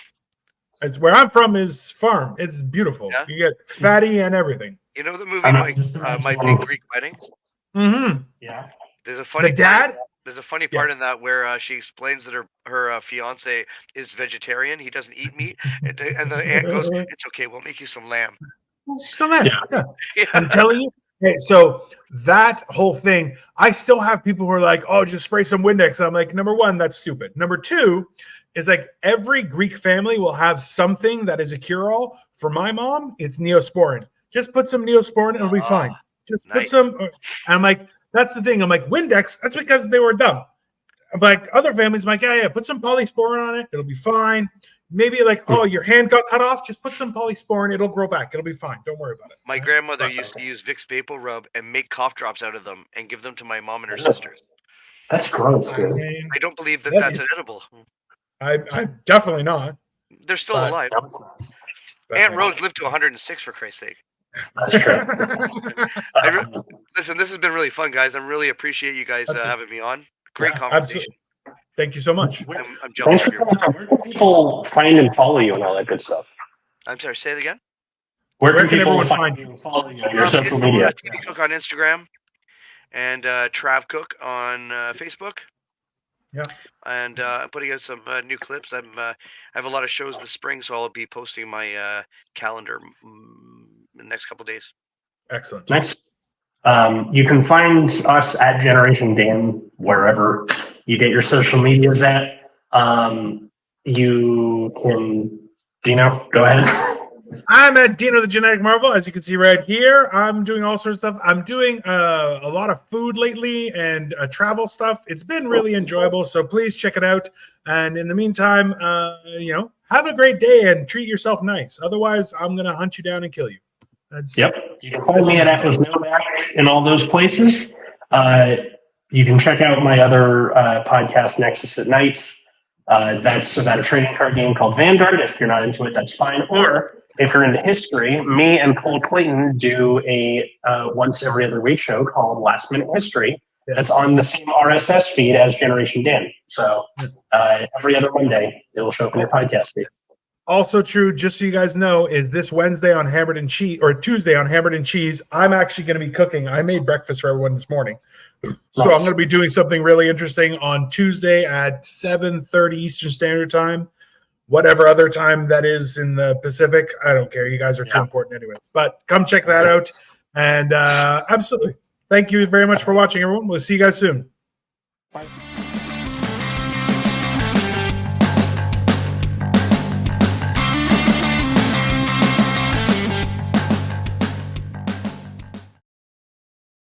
It's where I'm from is farm. It's beautiful. Yeah? You get fatty and everything. You know the movie My Big Greek Wedding? Mm-hmm. Yeah. There's a funny dad. There's a funny part in that where she explains that her fiance is vegetarian. He doesn't eat meat, and the aunt goes, "It's okay. We'll make you some lamb." Yeah. I'm telling you. Hey, so that whole thing, I still have people who are like, "Oh, just spray some Windex." And I'm like, number one, that's stupid. Number two is like every Greek family will have something that is a cure-all. For my mom, it's Neosporin. Just put some Neosporin, and it'll be fine. Just put some. And I'm like, that's the thing. I'm like, Windex. That's because they were dumb. I'm like, other families, I'm like, yeah, put some polysporin on it. It'll be fine. Maybe like, oh, your hand got cut off. Just put some polysporin. It'll grow back. It'll be fine. Don't worry about it. My grandmother used to use Vicks Vapor Rub and make cough drops out of them and give them to my mom and her sisters. That's gross, dude. I don't believe that's an edible. I'm definitely not. They're still alive. Aunt Rose lived to 106, for Christ's sake. That's true. Listen, this has been really fun, guys. I really appreciate you guys having me on. Great conversation. Absolutely. Thank you so much. I'm jealous of your. Where can people find and follow you and all that good stuff? I'm sorry, say it again. Where Where can can people everyone find you and follow you on your social Follow, media? TV Cook on Instagram and Trav Cook on Facebook. Yeah. And I'm putting out some new clips. I have a lot of shows this spring, so I'll be posting my calendar in the next couple days. Excellent. Nice. You can find us at Generation Dan wherever you get your social medias at. You can, Dino, go ahead. I'm at Dino the Genetic Marvel, as you can see right here. I'm doing all sorts of stuff. I'm doing a lot of food lately and travel stuff. It's been really enjoyable, so please check it out. And in the meantime, have a great day and treat yourself nice. Otherwise, I'm going to hunt you down and kill you. Yep. You can find me at Atlas Novak in all those places. You can check out my other podcast, Nexus at Nights. That's about a trading card game called Vanguard. If you're not into it, that's fine. Or if you're into history, me and Paul Clayton do a once every other week show called Last Minute History. That's on the same RSS feed as Generation Dan. So every other Monday, it will show up in your podcast feed. Also true, just so you guys know, is this Wednesday on Hammered and Cheese, or Tuesday on Hammered and Cheese, I'm actually going to be cooking. I made breakfast for everyone this morning. So I'm going to be doing something really interesting on Tuesday at 7:30 Eastern Standard Time. Whatever other time that is in the Pacific, I don't care. You guys are too important anyway. But come check that out. And absolutely. Thank you very much for watching, everyone. We'll see you guys soon. Bye.